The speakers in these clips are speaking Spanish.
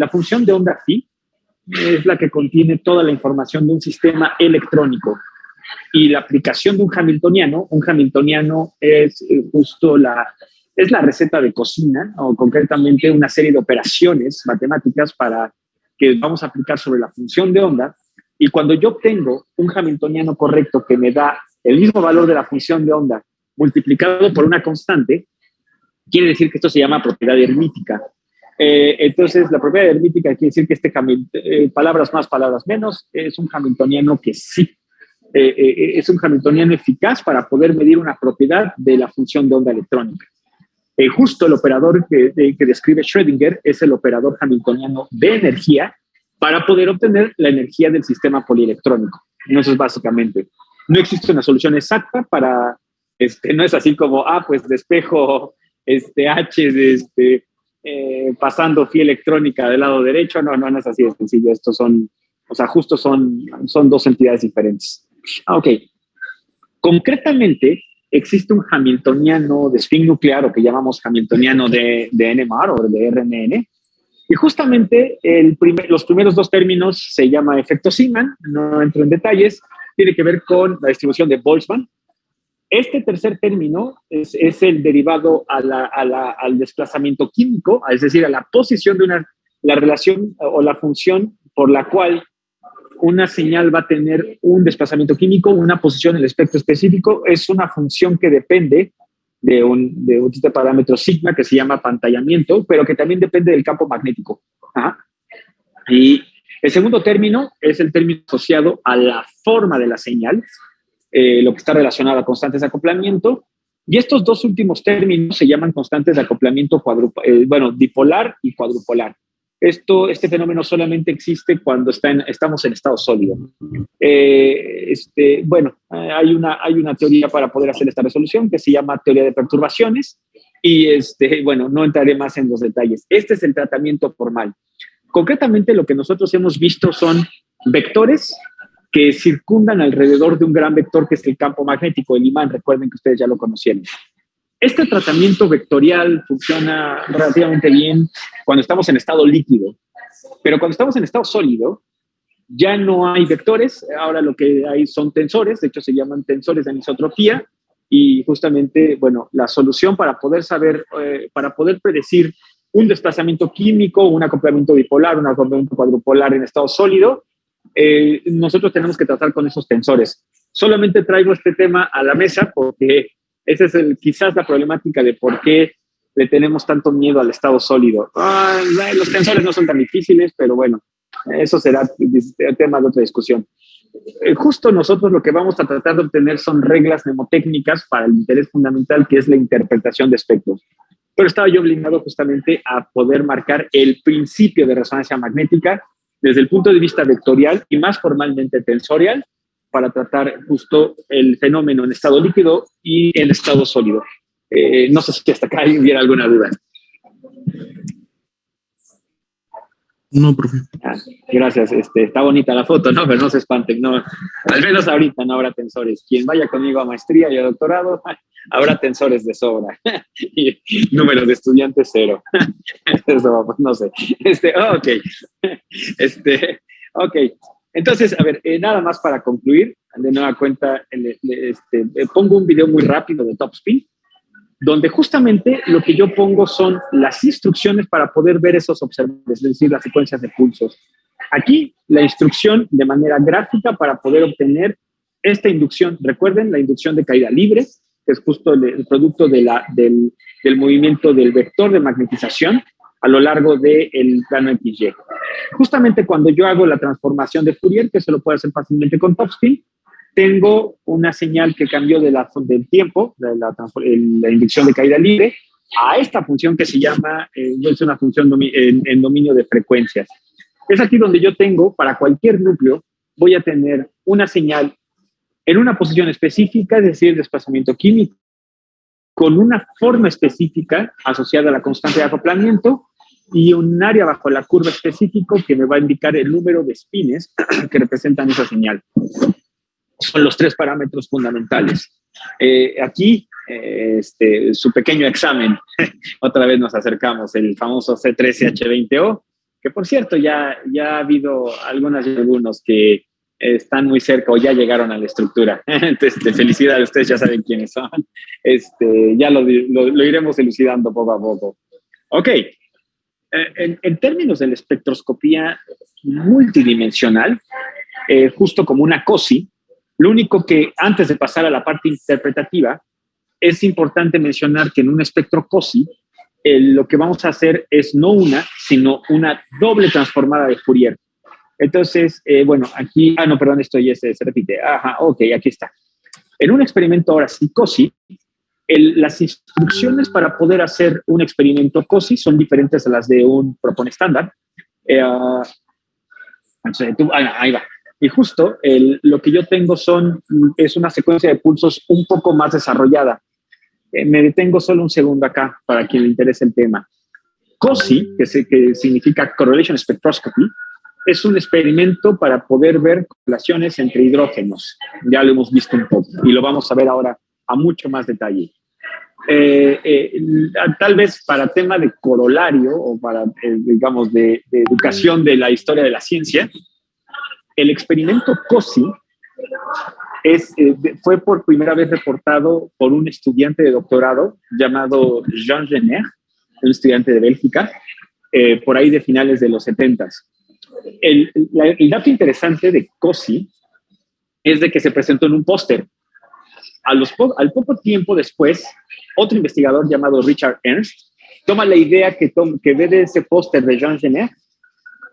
la función de onda phi es la que contiene toda la información de un sistema electrónico. Y la aplicación de un hamiltoniano es justo es la receta de cocina, o concretamente una serie de operaciones matemáticas para que vamos a aplicar sobre la función de onda. Y cuando yo obtengo un hamiltoniano correcto que me da el mismo valor de la función de onda multiplicado por una constante, quiere decir que esto se llama propiedad hermítica. Entonces, la propiedad hermítica quiere decir que palabras más, palabras menos, es un hamiltoniano que sí, es un hamiltoniano eficaz para poder medir una propiedad de la función de onda electrónica. Justo el operador que describe Schrödinger es el operador hamiltoniano de energía para poder obtener la energía del sistema polielectrónico. Eso es básicamente. No existe una solución exacta para, no es así como, pues despejo H pasando phi electrónica del lado derecho. No es así de sencillo. Estos justo son dos entidades diferentes. Ok. Concretamente, existe un hamiltoniano de spin nuclear, o que llamamos hamiltoniano de NMR o de RNN, y justamente los primeros dos términos se llama efecto Zeeman, no entro en detalles, tiene que ver con la distribución de Boltzmann. Este tercer término es el derivado al desplazamiento químico, es decir, a la posición de la relación o la función por la cual una señal va a tener un desplazamiento químico, una posición en el espectro específico. Es una función que depende de un tipo de parámetro sigma que se llama apantallamiento, pero que también depende del campo magnético. Y el segundo término es el término asociado a la forma de la señal, lo que está relacionado a constantes de acoplamiento. Y estos dos últimos términos se llaman constantes de acoplamiento dipolar y cuadrupolar. Este fenómeno solamente existe cuando estamos en estado sólido. Hay una teoría para poder hacer esta resolución que se llama teoría de perturbaciones y, no entraré más en los detalles. Este es el tratamiento formal. Concretamente, lo que nosotros hemos visto son vectores que circundan alrededor de un gran vector que es el campo magnético, el imán. Recuerden que ustedes ya lo conocieron. Este tratamiento vectorial funciona relativamente bien cuando estamos en estado líquido, pero cuando estamos en estado sólido ya no hay vectores, ahora lo que hay son tensores, de hecho se llaman tensores de anisotropía, y justamente, la solución para poder predecir un desplazamiento químico, un acoplamiento bipolar, un acoplamiento cuadrupolar en estado sólido, nosotros tenemos que tratar con esos tensores. Solamente traigo este tema a la mesa porque esa es quizás la problemática de por qué le tenemos tanto miedo al estado sólido. Los tensores no son tan difíciles, pero eso será tema de otra discusión. Justo nosotros lo que vamos a tratar de obtener son reglas mnemotécnicas para el interés fundamental, que es la interpretación de espectros. Pero estaba yo obligado justamente a poder marcar el principio de resonancia magnética desde el punto de vista vectorial y más formalmente tensorial, para tratar justo el fenómeno en estado líquido y en estado sólido. No sé si hasta acá hubiera alguna duda. No, profe. Gracias. Está bonita la foto, ¿no? Pero no se espanten, no. Al menos ahorita no habrá tensores. Quien vaya conmigo a maestría y a doctorado, habrá tensores de sobra. Y número de estudiantes 0. Eso, pues no sé. Ok. Entonces, a ver, nada más para concluir, de nueva cuenta, pongo un video muy rápido de Topspin, donde justamente lo que yo pongo son las instrucciones para poder ver esos observadores, es decir, las secuencias de pulsos. Aquí, la instrucción de manera gráfica para poder obtener esta inducción. Recuerden, la inducción de caída libre, que es justo el producto del movimiento del vector de magnetización a lo largo del plano XY. Justamente cuando yo hago la transformación de Fourier, que se lo puede hacer fácilmente con Topspin, tengo una señal que cambió del tiempo, la inducción de caída libre, a esta función que se llama, es una función en dominio de frecuencias. Es aquí donde yo tengo, para cualquier núcleo, voy a tener una señal en una posición específica, es decir, desplazamiento químico, con una forma específica asociada a la constante de acoplamiento y un área bajo la curva específico que me va a indicar el número de spines que representan esa señal. Son los 3 parámetros fundamentales. Aquí, su pequeño examen, otra vez nos acercamos, el famoso C13H20O, que por cierto ya ha habido algunos que están muy cerca o ya llegaron a la estructura. Entonces, felicidades, ustedes ya saben quiénes son. Ya lo iremos elucidando poco a poco. Ok, en términos de la espectroscopía multidimensional, justo como una COSI, lo único que antes de pasar a la parte interpretativa, es importante mencionar que en un espectro COSI, lo que vamos a hacer es no una, sino una doble transformada de Fourier. Entonces, bueno, aquí, no, perdón, esto ya se repite. Ajá, ok, aquí está. En un experimento ahora sí COSI, las instrucciones para poder hacer un experimento COSI son diferentes a las de un propone estándar. Ahí va. Y justo lo que yo tengo es una secuencia de pulsos un poco más desarrollada. Me detengo solo un segundo acá para quien le interese el tema. COSI, que significa Correlation Spectroscopy, es un experimento para poder ver correlaciones entre hidrógenos. Ya lo hemos visto un poco y lo vamos a ver ahora a mucho más detalle. Tal vez para tema de corolario o para, digamos, de educación de la historia de la ciencia, el experimento COSI fue por primera vez reportado por un estudiante de doctorado llamado Jean Genet, un estudiante de Bélgica, por ahí de finales de los 70s. El dato interesante de COSI es de que se presentó en un póster. Al poco tiempo después, otro investigador llamado Richard Ernst toma la idea que ve de ese póster de Jean Genet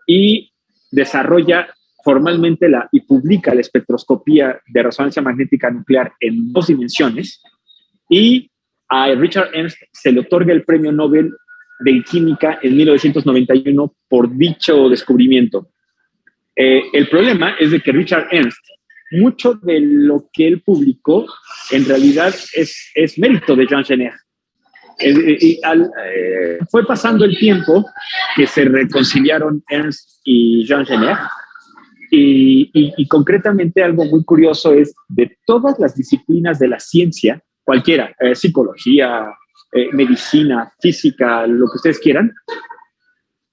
y desarrolla formalmente y publica la espectroscopía de resonancia magnética nuclear en 2 dimensiones, y a Richard Ernst se le otorga el premio Nobel de Química en 1991 por dicho descubrimiento. El problema es de que Richard Ernst, mucho de lo que él publicó en realidad es mérito de Jean Genet. Fue pasando el tiempo que se reconciliaron Ernst y Jean Genet, y concretamente algo muy curioso es de todas las disciplinas de la ciencia, cualquiera, psicología, medicina, física, lo que ustedes quieran,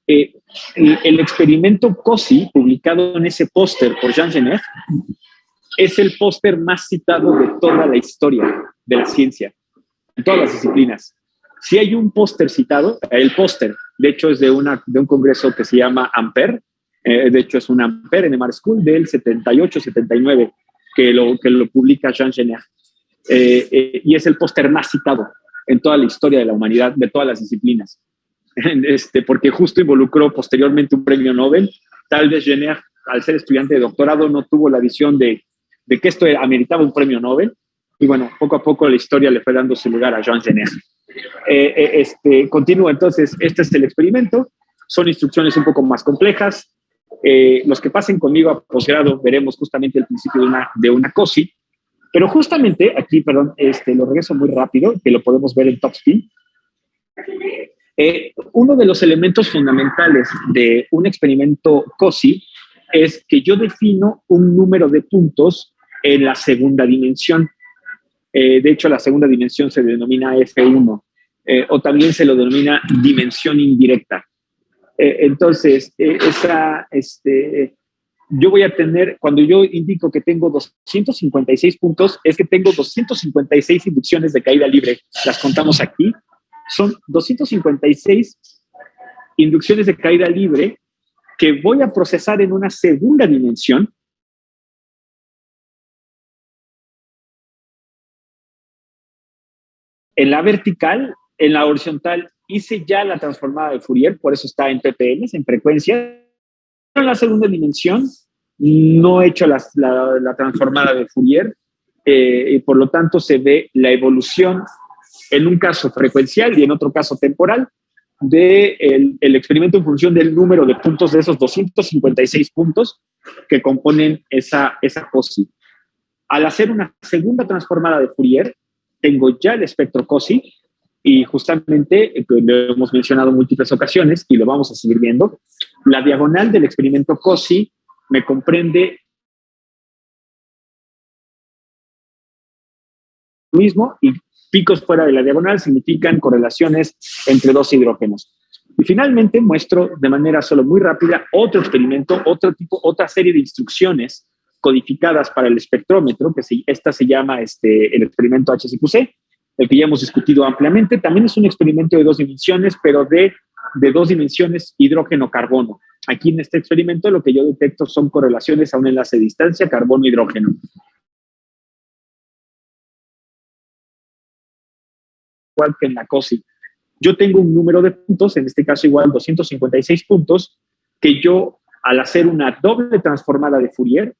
el experimento COSI, publicado en ese póster por Jean Genet, es el póster más citado de toda la historia de la ciencia, en todas las disciplinas. Si hay un póster citado, el póster, de hecho, es de un congreso que se llama Ampere. De hecho, es un Ampere NMR School del 78-79 que lo publica Jean Genet. Y es el póster más citado en toda la historia de la humanidad, de todas las disciplinas. Porque justo involucró posteriormente un premio Nobel. Tal vez Genet, al ser estudiante de doctorado, no tuvo la visión de que esto ameritaba un premio Nobel. Y bueno, poco a poco la historia le fue dando su lugar a Jean Genet. Continúo entonces. Este es el experimento. Son instrucciones un poco más complejas. Los que pasen conmigo a posgrado veremos justamente el principio de una COSI. Pero justamente aquí, perdón, lo regreso muy rápido, que lo podemos ver en Topspin. Uno de los elementos fundamentales de un experimento COSI es que yo defino un número de puntos en la segunda dimensión. De hecho, la segunda dimensión se denomina F1, o también se lo denomina dimensión indirecta. Entonces, yo voy a tener, cuando yo indico que tengo 256 puntos, es que tengo 256 inducciones de caída libre. Las contamos aquí. Son 256 inducciones de caída libre que voy a procesar en una segunda dimensión. En la vertical, en la horizontal, hice ya la transformada de Fourier, por eso está en ppm, en frecuencia. En la segunda dimensión no he hecho la transformada de Fourier, y por lo tanto se ve la evolución en un caso frecuencial y en otro caso temporal del experimento en función del número de puntos de esos 256 puntos que componen esa COSI. Al hacer una segunda transformada de Fourier, tengo ya el espectro COSI, y justamente lo hemos mencionado en múltiples ocasiones y lo vamos a seguir viendo. La diagonal del experimento COSI me comprende mismo, y picos fuera de la diagonal significan correlaciones entre 2 hidrógenos. Y finalmente muestro de manera solo muy rápida otro experimento, otra serie de instrucciones codificadas para el espectrómetro, esta se llama el experimento HCQC, el que ya hemos discutido ampliamente. También es un experimento de 2 dimensiones, pero de 2 dimensiones hidrógeno-carbono. Aquí en este experimento lo que yo detecto son correlaciones a un enlace de distancia carbono-hidrógeno. Igual que en la COSI. Yo tengo un número de puntos, en este caso igual 256 puntos, que yo al hacer una doble transformada de Fourier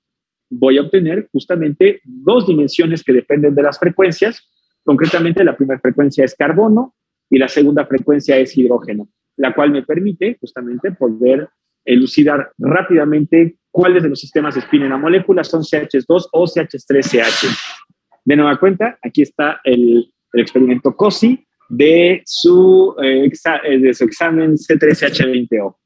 voy a obtener justamente 2 dimensiones que dependen de las frecuencias. Concretamente la primera frecuencia es carbono y la segunda frecuencia es hidrógeno, la cual me permite justamente poder elucidar rápidamente cuáles de los sistemas de spin en la molécula son CH2 o CH3CH. De nueva cuenta, aquí está el experimento COSI de su examen C3H20O.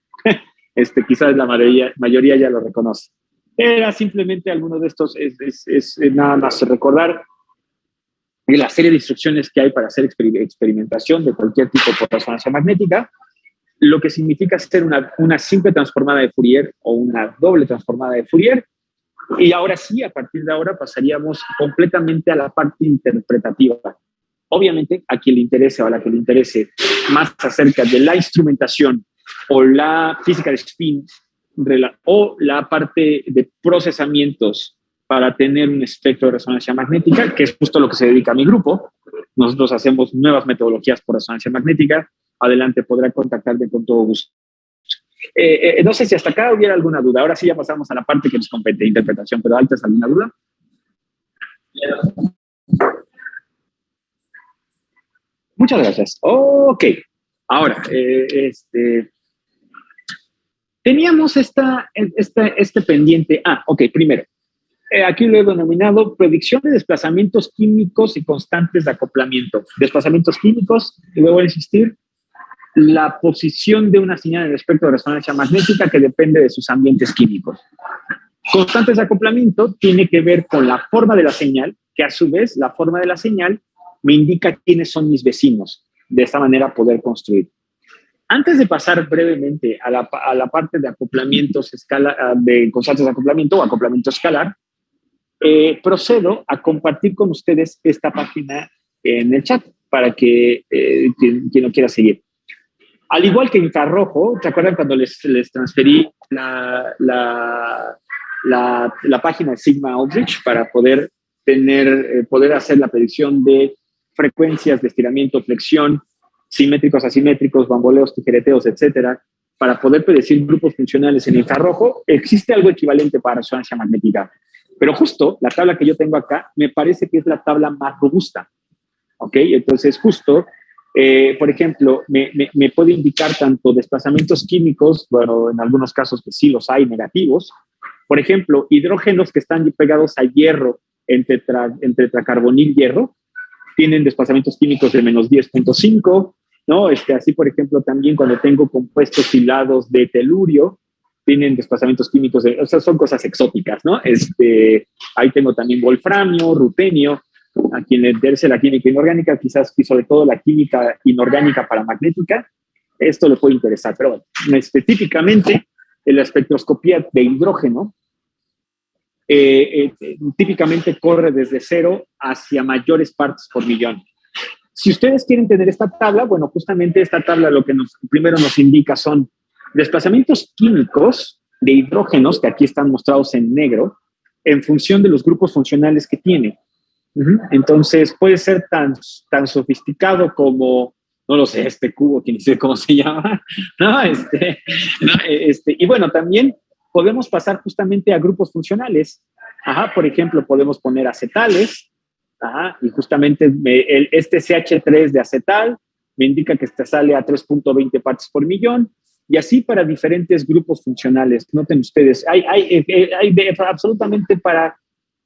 Quizás la mayoría ya lo reconoce. Era simplemente alguno de estos, es nada más recordar la serie de instrucciones que hay para hacer experimentación de cualquier tipo por resonancia magnética, lo que significa hacer una simple transformada de Fourier o una doble transformada de Fourier. Y ahora sí, a partir de ahora pasaríamos completamente a la parte interpretativa. Obviamente, a quien le interese o a la que le interese más acerca de la instrumentación o la física de spin o la parte de procesamientos para tener un espectro de resonancia magnética, que es justo lo que se dedica a mi grupo. Nosotros hacemos nuevas metodologías por resonancia magnética. Adelante, podrá contactarme con todo gusto. No sé si hasta acá hubiera alguna duda. Ahora sí ya pasamos a la parte que nos compete, interpretación, pero antes, ¿alguna duda? Muchas gracias. Ok. Ahora, teníamos este pendiente. Ok, primero. Aquí lo he denominado predicción de desplazamientos químicos y constantes de acoplamiento. Desplazamientos químicos, y luego a insistir, la posición de una señal en el espectro de resonancia magnética que depende de sus ambientes químicos. Constantes de acoplamiento tiene que ver con la forma de la señal, que a su vez la forma de la señal me indica quiénes son mis vecinos. De esta manera poder construir. Antes de pasar brevemente a la parte de acoplamientos de constantes de acoplamiento o acoplamiento escalar, procedo a compartir con ustedes esta página en el chat para que quien lo quiera seguir. Al igual que infrarrojo, ¿se acuerdan cuando les transferí la página de Sigma Aldrich para poder hacer la predicción de frecuencias de estiramiento, flexión, simétricos, asimétricos, bamboleos, tijereteos, etcétera, para poder predecir grupos funcionales en infrarrojo? Existe algo equivalente para resonancia magnética. Pero justo la tabla que yo tengo acá me parece que es la tabla más robusta. ¿Ok? Entonces, justo, por ejemplo, me puede indicar tanto desplazamientos químicos, bueno, en algunos casos que sí los hay negativos. Por ejemplo, hidrógenos que están pegados a hierro entre tetracarbonil hierro, tienen desplazamientos químicos de menos 10.5, ¿no? Así, por ejemplo, también cuando tengo compuestos hilados de telurio, tienen desplazamientos químicos, o sea, son cosas exóticas, ¿no? Ahí tengo también wolframio, rutenio, a quien le interese la química inorgánica, quizás, y sobre todo la química inorgánica paramagnética, esto le puede interesar. Pero bueno, típicamente, en la espectroscopía de hidrógeno, típicamente corre desde 0 hacia mayores partes por millón. Si ustedes quieren tener esta tabla, bueno, justamente esta tabla lo que primero nos indica son desplazamientos químicos de hidrógenos, que aquí están mostrados en negro, en función de los grupos funcionales que tiene. Entonces, puede ser tan sofisticado como, no lo sé, este cubo, que ni sé cómo se llama, ¿no? Y bueno, también podemos pasar justamente a grupos funcionales. Por ejemplo, podemos poner acetales, y justamente este CH3 de acetal me indica que sale a 3.20 partes por millón, y así para diferentes grupos funcionales. Noten ustedes, hay absolutamente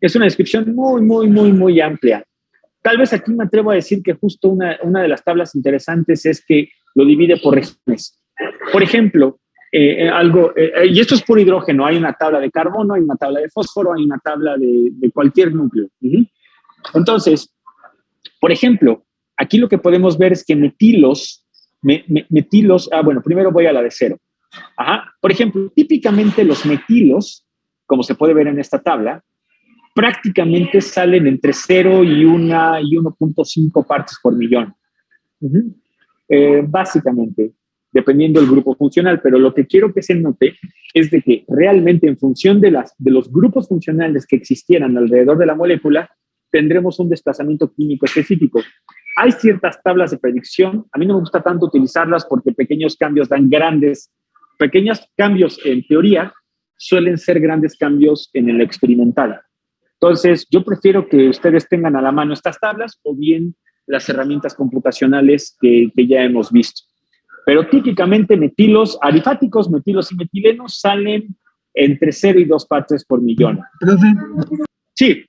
es una descripción muy, muy, muy, muy amplia. Tal vez aquí me atrevo a decir que justo una de las tablas interesantes es que lo divide por regiones. Por ejemplo, y esto es puro hidrógeno, hay una tabla de carbono, hay una tabla de fósforo, hay una tabla de cualquier núcleo. Entonces, por ejemplo, aquí lo que podemos ver es que metilos Metilos, bueno, primero voy a la de cero. Ajá. Por ejemplo, típicamente los metilos, como se puede ver en esta tabla, prácticamente salen entre 0 y 1.5 partes por millón. Uh-huh. Básicamente, dependiendo del grupo funcional, pero lo que quiero que se note es de que realmente en función de los grupos funcionales que existieran alrededor de la molécula, tendremos un desplazamiento químico específico. Hay ciertas tablas de predicción, a mí no me gusta tanto utilizarlas porque pequeños cambios dan pequeños cambios en teoría suelen ser grandes cambios en el experimental. Entonces, yo prefiero que ustedes tengan a la mano estas tablas o bien las herramientas computacionales que ya hemos visto. Pero típicamente metilos alifáticos, metilos y metilenos salen entre 0 y 2 partes por millón. Profe. Sí,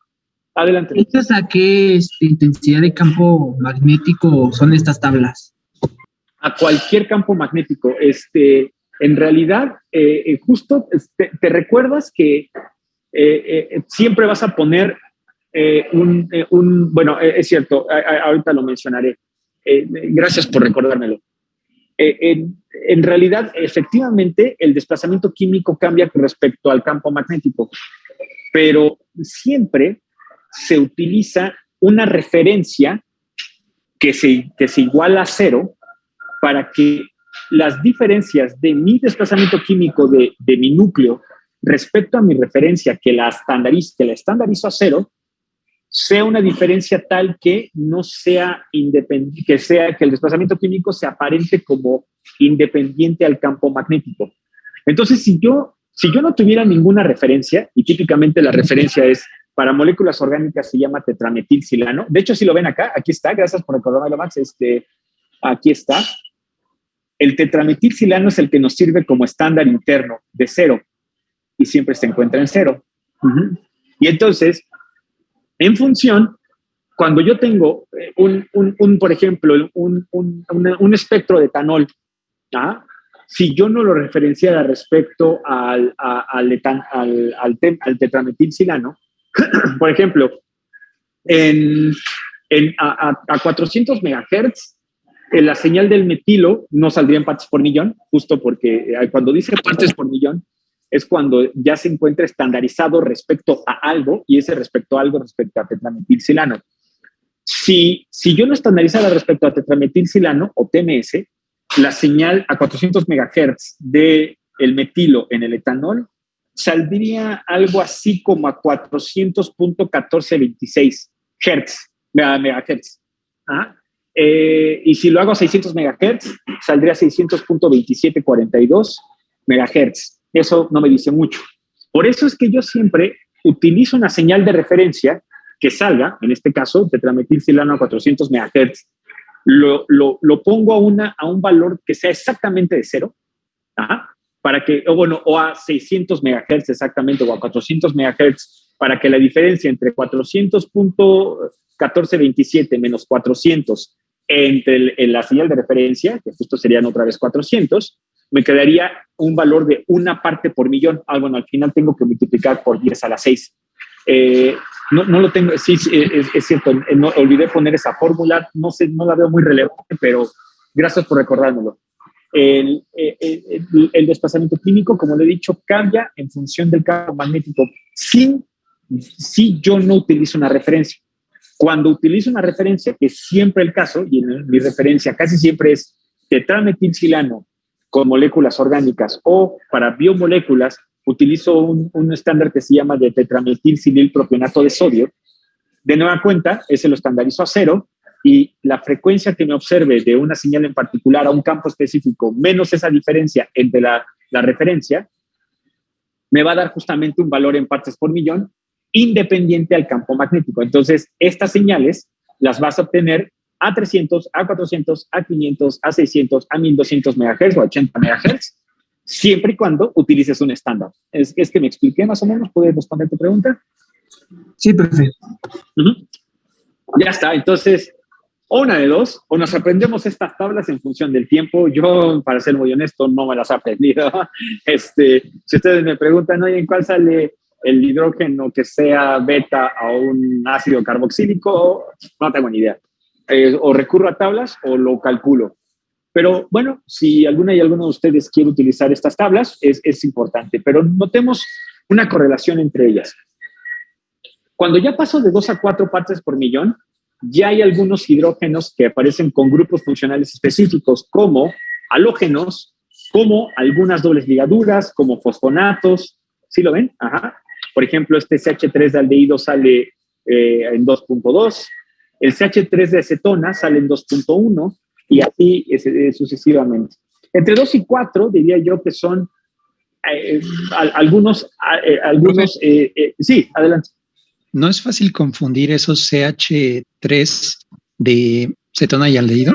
adelante. ¿Estas a qué intensidad de campo magnético son estas tablas? A cualquier campo magnético. En realidad, justo te recuerdas que siempre vas a poner bueno, es cierto, ahorita lo mencionaré. Gracias por recordármelo. En realidad, efectivamente, el desplazamiento químico cambia con respecto al campo magnético, pero siempre se utiliza una referencia que se iguala a 0 para que las diferencias de mi desplazamiento químico de mi núcleo respecto a mi referencia que la estandarizo a 0 sea una diferencia tal que no sea independiente, que el desplazamiento químico se aparente como independiente al campo magnético. Entonces, si yo no tuviera ninguna referencia, y típicamente la referencia es para moléculas orgánicas se llama tetrametilsilano. De hecho, si lo ven acá, aquí está, gracias por recordármelo, Max, aquí está. El tetrametilsilano es el que nos sirve como estándar interno de 0 y siempre se encuentra en 0. Uh-huh. Y entonces, en función, cuando yo tengo por ejemplo, un espectro de etanol, si yo no lo referenciara respecto al tetrametilsilano, por ejemplo, a 400 megahertz, la señal del metilo no saldría en partes por millón, justo porque cuando dice partes por millón, es cuando ya se encuentra estandarizado respecto a algo, y ese respecto a algo respecto a tetrametilsilano. Si yo no estandarizara respecto a tetrametilsilano o TMS, la señal a 400 MHz del metilo en el etanol saldría algo así como a 400.1426 megahertz. Y si lo hago a 600 MHz, saldría a 600.2742 MHz. Eso no me dice mucho. Por eso es que yo siempre utilizo una señal de referencia que salga, en este caso, tetrametilsilano a 400 MHz, lo pongo a un valor que sea exactamente de 0, para que, o a 600 MHz exactamente, o a 400 MHz, para que la diferencia entre 400.1427 menos 400 entre la señal de referencia, que justo serían otra vez 400, me quedaría un valor de 1 parte por millón. Bueno, al final tengo que multiplicar por 10 a la 6. No lo tengo, sí, es cierto, olvidé poner esa fórmula, no la veo muy relevante, pero gracias por recordármelo. El desplazamiento químico, como le he dicho, cambia en función del campo magnético si yo no utilizo una referencia. Cuando utilizo una referencia, que es siempre el caso, y mi referencia casi siempre es tetrametilsilano con moléculas orgánicas, o para biomoléculas utilizo un estándar que se llama de tetrametilsililpropionato de sodio. De nueva cuenta, ese lo estandarizo a 0, y la frecuencia que me observe de una señal en particular a un campo específico menos esa diferencia entre la referencia, me va a dar justamente un valor en partes por millón independiente al campo magnético. Entonces, estas señales las vas a obtener a 300, a 400, a 500, a 600, a 1200 MHz o 80 MHz, siempre y cuando utilices un estándar. ¿Es que me expliqué más o menos? ¿Puedes responder tu pregunta? Sí, perfecto. Uh-huh. Ya está. Entonces, una de dos, o nos aprendemos estas tablas en función del tiempo. Yo, para ser muy honesto, no me las he aprendido. Si ustedes me preguntan, oye, ¿en cuál sale el hidrógeno que sea beta a un ácido carboxílico? No tengo ni idea. O recurro a tablas o lo calculo. Pero bueno, si alguno de ustedes quiere utilizar estas tablas, es importante, pero notemos una correlación entre ellas. Cuando ya paso de 2 a 4 partes por millón, ya hay algunos hidrógenos que aparecen con grupos funcionales específicos, como halógenos, como algunas dobles ligaduras, como fosfonatos. ¿Sí lo ven? Ajá. Por ejemplo, este CH3 de aldehído sale en 2.2, el CH3 de acetona sale en 2.1 y así sucesivamente. Entre 2 y 4 diría yo que son algunos. Sí, adelante. ¿No es fácil confundir esos CH3 de cetona y aldehído?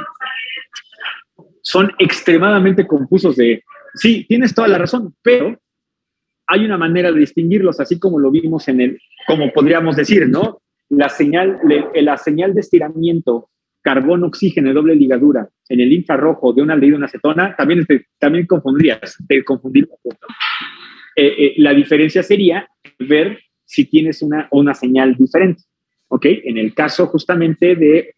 Son extremadamente confusos de... Sí, tienes toda la razón, pero hay una manera de distinguirlos, así como lo vimos como podríamos decir, ¿no? La señal de estiramiento carbono-oxígeno de doble ligadura en el infrarrojo de un aldehído y una acetona, también confundirías. La diferencia sería ver si tienes una señal diferente, ¿ok? En el caso justamente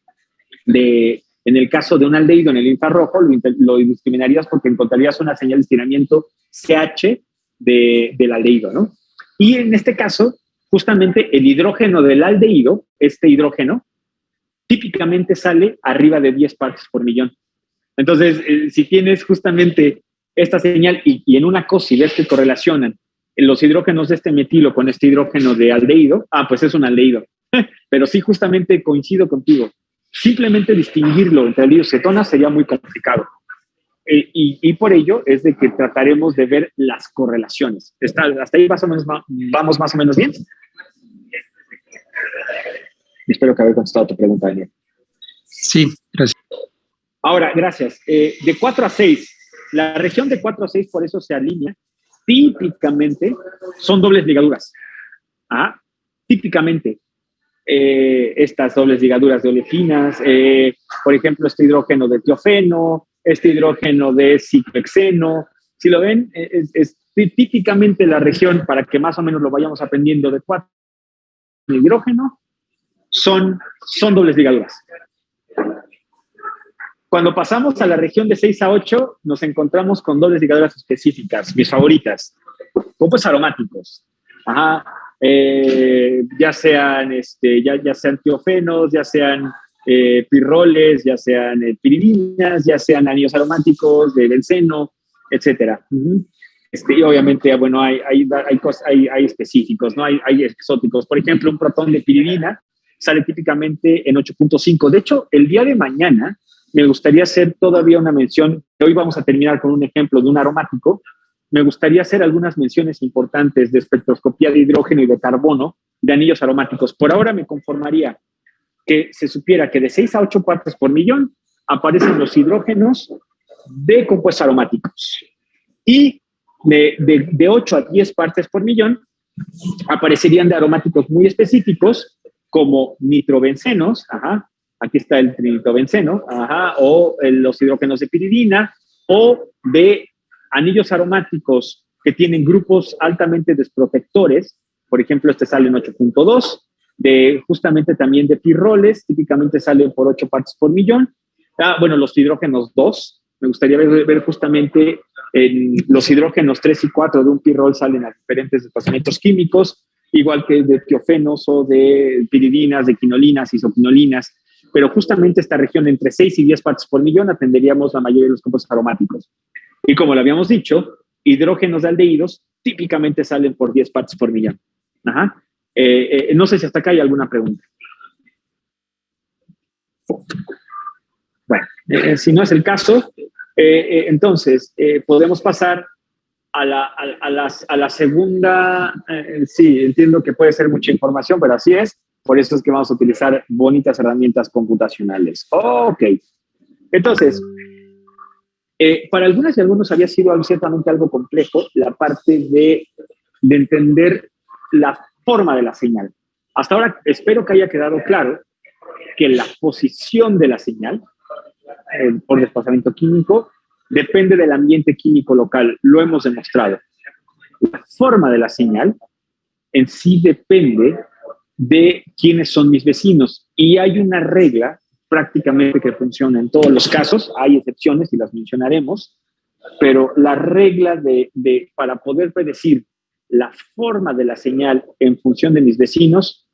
en el caso de un aldehído en el infrarrojo, lo discriminarías porque encontrarías una señal de estiramiento CH del aldehído, ¿no? Y en este caso, justamente el hidrógeno del aldehído, este hidrógeno, típicamente sale arriba de 10 partes por millón. Entonces, si tienes justamente esta señal y en una cosa, si ves que correlacionan los hidrógenos de este metilo con este hidrógeno de aldehído, pues es un aldehído. Pero sí, justamente coincido contigo. Simplemente distinguirlo entre aldehído y cetona sería muy complicado. Y por ello es de que trataremos de ver las correlaciones. ¿Hasta ahí vamos más o menos bien? Espero que haber contestado tu pregunta, Daniel. Sí, gracias. Ahora, gracias. De 4 a 6, la región de 4 a 6 por eso se alinea. Típicamente son dobles ligaduras. Típicamente. Estas dobles ligaduras de olefinas, por ejemplo, este hidrógeno de tiofeno, este hidrógeno de ciclohexeno. Si lo ven, es típicamente la región, para que más o menos lo vayamos aprendiendo, de 4 hidrógeno, son dobles ligaduras. Cuando pasamos a la región de 6 a 8, nos encontramos con dobles ligaduras específicas, mis favoritas, compuestos aromáticos. Ya sean tiofenos, ya sean pirroles, ya sean piridinas, ya sean anillos aromáticos de benceno, etcétera. Y obviamente, bueno, hay específicos, ¿no? Hay exóticos. Por ejemplo, un protón de piridina sale típicamente en 8.5. De hecho, el día de mañana me gustaría hacer todavía una mención. Hoy vamos a terminar con un ejemplo de un aromático. Me gustaría hacer algunas menciones importantes de espectroscopía de hidrógeno y de carbono de anillos aromáticos. Por ahora me conformaría que se supiera que de 6 a 8 partes por millón aparecen los hidrógenos de compuestos aromáticos. Y de 8 a 10 partes por millón aparecerían de aromáticos muy específicos como nitrobencenos, aquí está el trinitrobenceno, o los hidrógenos de piridina, o de anillos aromáticos que tienen grupos altamente desprotectores. Por ejemplo, este sale en 8.2, justamente también de pirroles, típicamente salen por 8 partes por millón. Bueno, los hidrógenos 2, me gustaría ver justamente en los hidrógenos 3 y 4 de un pirrol salen a diferentes desplazamientos químicos, igual que de tiofenos o de piridinas, de quinolinas, isoquinolinas, pero justamente esta región entre 6 y 10 partes por millón atenderíamos la mayoría de los compuestos aromáticos. Y como lo habíamos dicho, hidrógenos de aldehídos típicamente salen por 10 partes por millón. No sé si hasta acá hay alguna pregunta. Bueno, si no es el caso, entonces podemos pasar a la segunda. Sí, entiendo que puede ser mucha información, pero así es. Por eso es que vamos a utilizar bonitas herramientas computacionales. Ok. Entonces, para algunas y algunos había sido ciertamente algo complejo la parte de entender la forma de la señal. Hasta ahora espero que haya quedado claro que la posición de la señal por desplazamiento químico depende del ambiente químico local. Lo hemos demostrado. La forma de la señal en sí depende de quiénes son mis vecinos. Y hay una regla prácticamente que funciona en todos los casos. Hay excepciones y las mencionaremos, pero la regla para poder predecir la forma de la señal en función de mis vecinos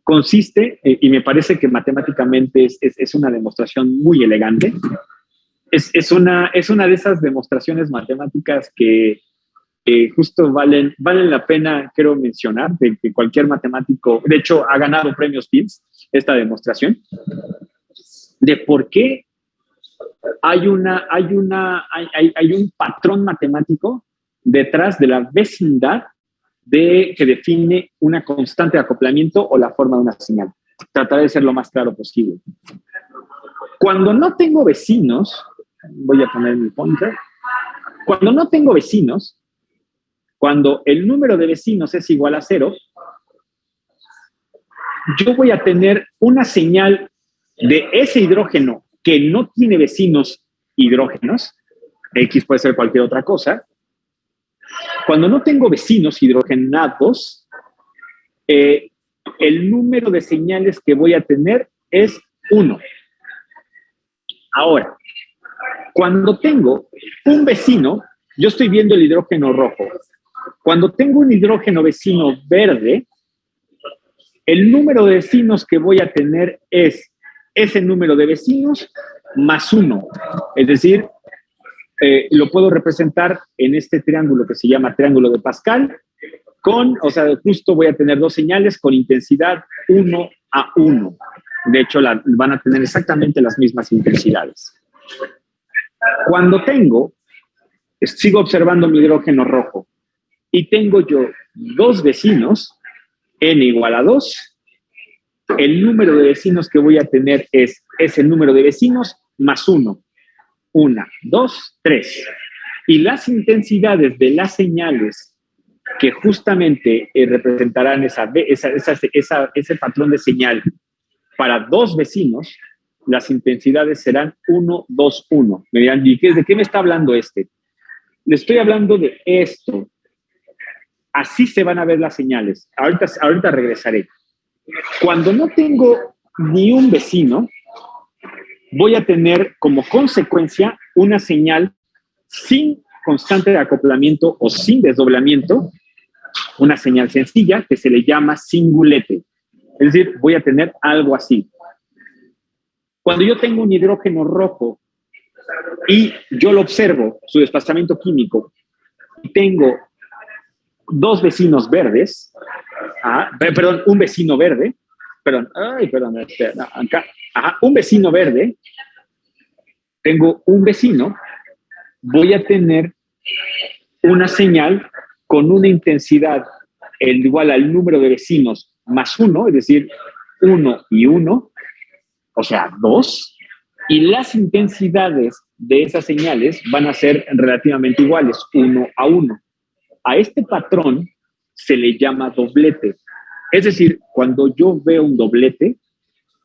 consiste, y me parece que matemáticamente es una demostración muy elegante, es una de esas demostraciones matemáticas que justo valen la pena, creo, mencionar, de que cualquier matemático, de hecho, ha ganado premios Fields, esta demostración, de por qué hay un patrón matemático detrás de la vecindad que define una constante de acoplamiento o la forma de una señal. Trataré de ser lo más claro posible. Cuando no tengo vecinos, voy a poner mi pointer, cuando no tengo vecinos, cuando el número de vecinos es igual a 0, yo voy a tener una señal de ese hidrógeno que no tiene vecinos hidrógenos, X puede ser cualquier otra cosa. Cuando no tengo vecinos hidrogenados, el número de señales que voy a tener es 1. Ahora, cuando tengo un vecino, yo estoy viendo el hidrógeno rojo. Cuando tengo un hidrógeno vecino verde, el número de vecinos que voy a tener es ese número de vecinos más 1. Es decir, lo puedo representar en este triángulo que se llama triángulo de Pascal, justo voy a tener dos señales con intensidad 1 a 1. De hecho, van a tener exactamente las mismas intensidades. Cuando sigo observando mi hidrógeno rojo y tengo yo dos vecinos, n igual a 2, el número de vecinos que voy a tener es ese número de vecinos más 1. 1, 2, 3. Y las intensidades de las señales que justamente representarán ese patrón de señal para dos vecinos, las intensidades serán 1, 2, 1. Me dirán, ¿y de qué me está hablando este? Le estoy hablando de esto. Así se van a ver las señales. Ahorita regresaré. Cuando no tengo ni un vecino, voy a tener como consecuencia una señal sin constante de acoplamiento o sin desdoblamiento, una señal sencilla que se le llama singulete. Es decir, voy a tener algo así. Cuando yo tengo un hidrógeno rojo y yo lo observo, su desplazamiento químico, y tengo dos vecinos verdes, un vecino verde, un vecino verde, tengo un vecino, voy a tener una señal con una intensidad igual al número de vecinos más 1, es decir, 1 y 1, o sea, 2, y las intensidades de esas señales van a ser relativamente iguales, 1 a 1. A este patrón se le llama doblete. Es decir, cuando yo veo un doblete,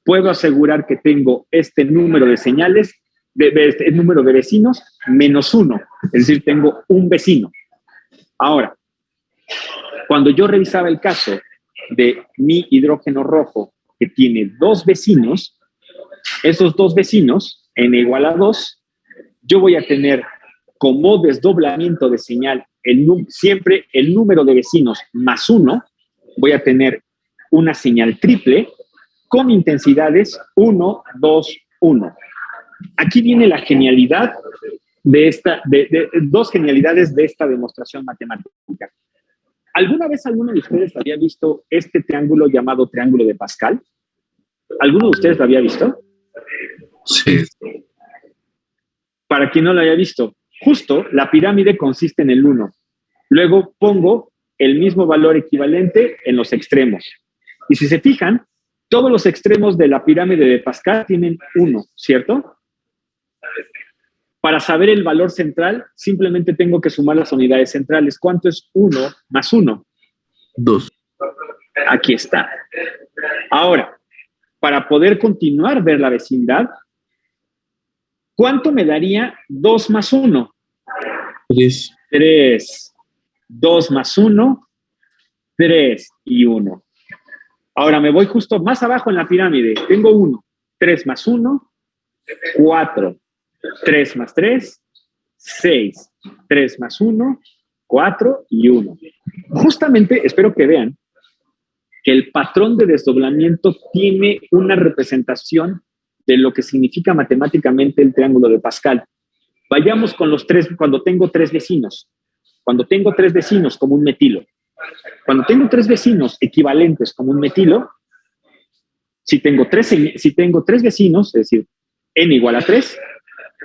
puedo asegurar que tengo este número de señales, este número de vecinos, menos 1. Es decir, tengo un vecino. Ahora, cuando yo revisaba el caso de mi hidrógeno rojo, que tiene dos vecinos, esos dos vecinos, n igual a 2, yo voy a tener como desdoblamiento de señal siempre el número de vecinos más 1, voy a tener una señal triple con intensidades 1, 2, 1. Aquí viene la genialidad de dos genialidades de esta demostración matemática. ¿Alguna vez alguno de ustedes había visto este triángulo llamado triángulo de Pascal? ¿Alguno de ustedes lo había visto? Sí. Para quien no lo haya visto, justo la pirámide consiste en el 1. Luego pongo el mismo valor equivalente en los extremos. Y si se fijan, todos los extremos de la pirámide de Pascal tienen 1, ¿cierto? Para saber el valor central, simplemente tengo que sumar las unidades centrales. ¿Cuánto es 1 más 1? 2. Aquí está. Ahora, para poder continuar ver la vecindad, ¿cuánto me daría 2 más 1? 3. 3. 2 más 1, 3 y 1. Ahora me voy justo más abajo en la pirámide. Tengo 1. 3 más 1, 4, 3 más 3, 6, 3 más 1, 4 y 1. Justamente espero que vean que el patrón de desdoblamiento tiene una representación de lo que significa matemáticamente el triángulo de Pascal. Vayamos con los tres, cuando tengo tres vecinos. Cuando tengo tres vecinos como un metilo. Cuando tengo tres vecinos equivalentes como un metilo, si tengo tres vecinos, es decir, n igual a 3,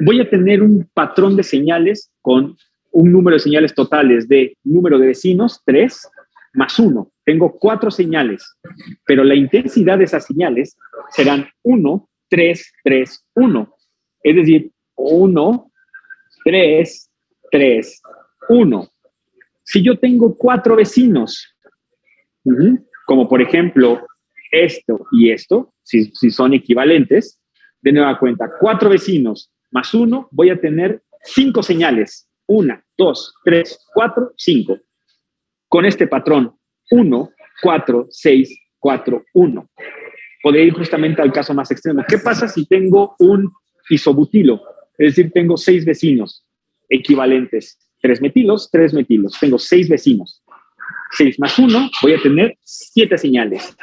voy a tener un patrón de señales con un número de señales totales de número de vecinos, 3, más 1. Tengo 4 señales, pero la intensidad de esas señales serán 1, 3, 3, 1. Es decir, 1, 3, 3, 1. Si yo tengo 4 vecinos, como por ejemplo esto y esto, si son equivalentes, de nueva cuenta, 4 vecinos más 1, voy a tener 5 señales. 1, 2, 3, 4, 5. Con este patrón, 1, 4, 6, 4, 1. Podría ir justamente al caso más extremo. ¿Qué pasa si tengo un isobutilo? Es decir, tengo 6 vecinos equivalentes. 3 metilos, 3 metilos. Tengo 6 vecinos. 6 más 1, voy a tener 7 señales.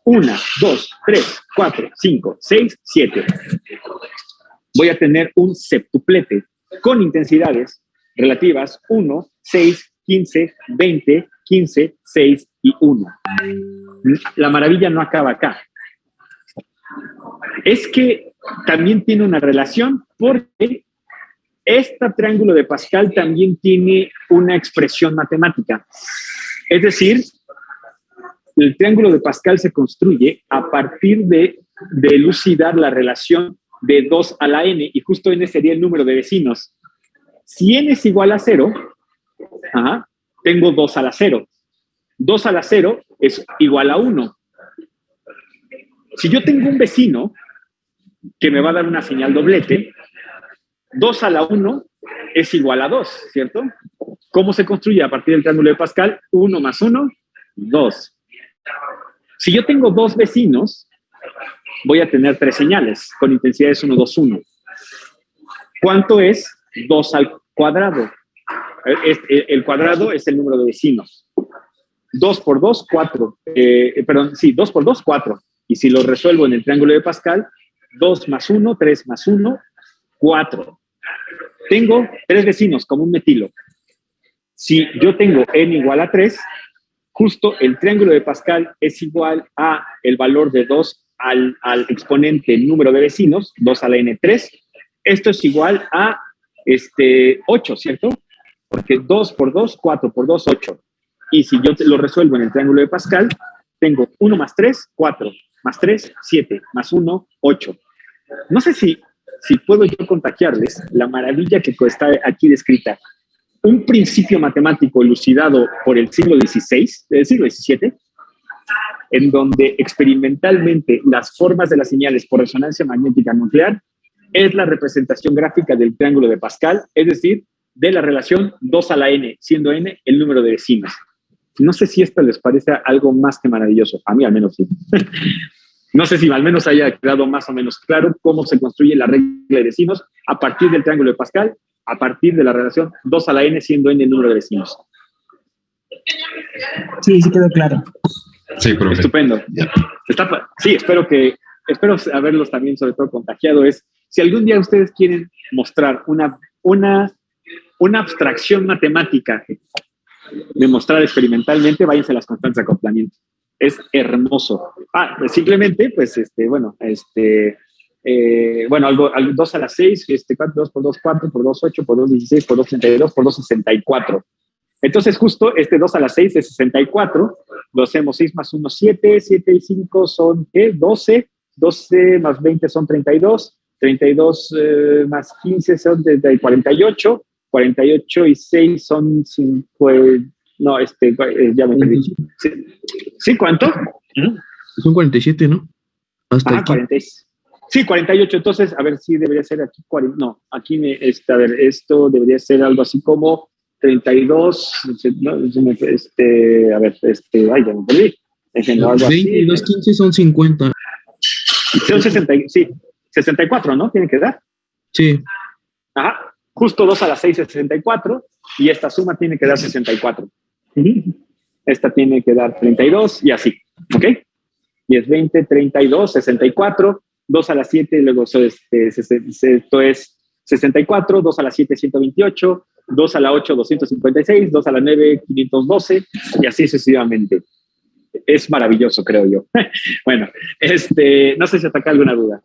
1, 2, 3, 4, 5, 6, 7. Voy a tener un septuplete con intensidades relativas 1, 6, 15, 20, 15, 6 y 1. La maravilla no acaba acá. Es que también tiene una relación porque este triángulo de Pascal también tiene una expresión matemática. Es decir, el triángulo de Pascal se construye a partir de elucidar la relación de 2 a la n, y justo n sería el número de vecinos. Si n es igual a 0, tengo 2 a la 0. 2 a la 0 es igual a 1. Si yo tengo un vecino que me va a dar una señal doblete, 2 a la 1 es igual a 2, ¿cierto? ¿Cómo se construye a partir del triángulo de Pascal? 1 más 1, 2. Si yo tengo 2 vecinos, voy a tener 3 señales con intensidades 1, 2, 1. ¿Cuánto es 2 al cuadrado? El cuadrado es el número de vecinos. 2 por 2, 4. 2 por 2, 4. Y si lo resuelvo en el triángulo de Pascal, 2 más 1, 3 más 1, 4. Tengo 3 vecinos como un metilo. Si yo tengo n igual a 3, justo el triángulo de Pascal es igual a el valor de 2 al exponente número de vecinos, 2 a la n, 3. Esto es igual a 8, ¿cierto? Porque 2 por 2, 4 por 2, 8. Y si yo lo resuelvo en el triángulo de Pascal, tengo 1 más 3, 4, más 3, 7, más 1, 8. No sé si puedo yo contagiarles la maravilla que está aquí descrita. Un principio matemático elucidado por el siglo XVI, del siglo XVII, en donde experimentalmente las formas de las señales por resonancia magnética nuclear es la representación gráfica del triángulo de Pascal, es decir, de la relación 2 a la n, siendo n el número de vecinos. No sé si esto les parece algo más que maravilloso. A mí al menos sí. No sé si al menos haya quedado más o menos claro cómo se construye la regla de vecinos a partir del triángulo de Pascal, a partir de la relación 2 a la n, siendo n el número de vecinos. Sí, sí quedó claro. Sí, profe. Estupendo. Sí, espero haberlos también sobre todo contagiado. Si algún día ustedes quieren mostrar una abstracción matemática demostrada experimentalmente, váyanse a las constantes de acoplamiento. Es hermoso. Simplemente, pues, algo 2 a la 6, 2 por 2, 4, por 2, 8, por 2, 16, por 2, 32, por 2, 64. Entonces, justo 2 a la 6 es 64. Lo hacemos 6 más 1, 7, 7 y 5 son, ¿qué? 12, 12 más 20 son 32, 32 más 15 son 48, 48 y 6 son 5, no, ya me perdí. ¿Sí? ¿Cuánto? Son 47, ¿no? Hasta aquí. 46. Sí, 48. Entonces, a ver si debería ser aquí 40. No, aquí a ver, esto debería ser algo así como 32. No, a ver, ya me perdí. Déjenlo algo así. 22, 15 son 50. Son 64, ¿no? Tienen que dar. Sí. Ajá. Justo 2 a la 6 es 64 y esta suma tiene que dar 64. Esta tiene que dar 32 y así. ¿Ok? 10, 20, 32, 64, 2 a la 7, luego esto es 64, 2 a la 7, 128, 2 a la 8, 256, 2 a la 9, 512 y así sucesivamente. Es maravilloso, creo yo. Bueno, no sé si ataca alguna duda.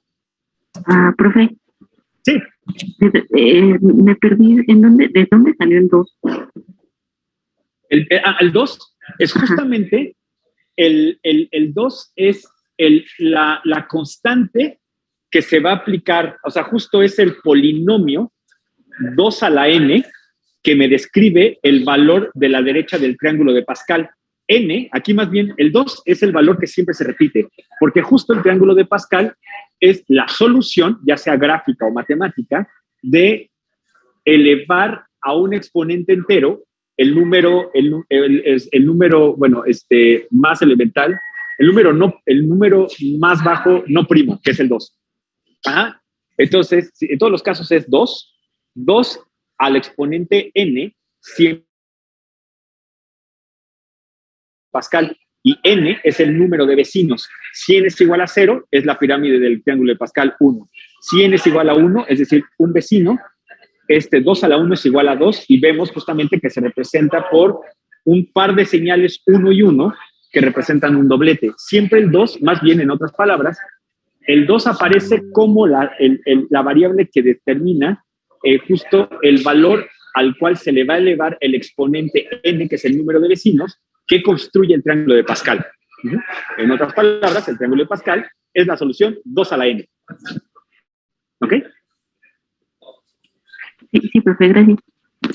Profe. Sí. Me perdí. ¿De dónde salió el 2? El 2 es justamente, el 2 es la constante que se va a aplicar, o sea, justo es el polinomio 2 a la n que me describe el valor de la derecha del triángulo de Pascal. N, aquí más bien el 2 es el valor que siempre se repite, porque justo el triángulo de Pascal es la solución, ya sea gráfica o matemática, de elevar a un exponente entero el número bueno, más elemental, el número más bajo no primo, que es el 2. Ajá. Entonces, en todos los casos es 2 al exponente n, siempre Pascal, y n es el número de vecinos. Si n es igual a 0, es la pirámide del triángulo de Pascal 1. Si n es igual a 1, es decir, un vecino, 2 a la 1 es igual a 2, y vemos justamente que se representa por un par de señales 1 y 1 que representan un doblete. Siempre el 2, más bien en otras palabras, el 2 aparece como la variable que determina justo el valor al cual se le va a elevar el exponente n, que es el número de vecinos, que construye el triángulo de Pascal. En otras palabras, el triángulo de Pascal es la solución 2 a la n. ¿Ok? Sí, profe, gracias.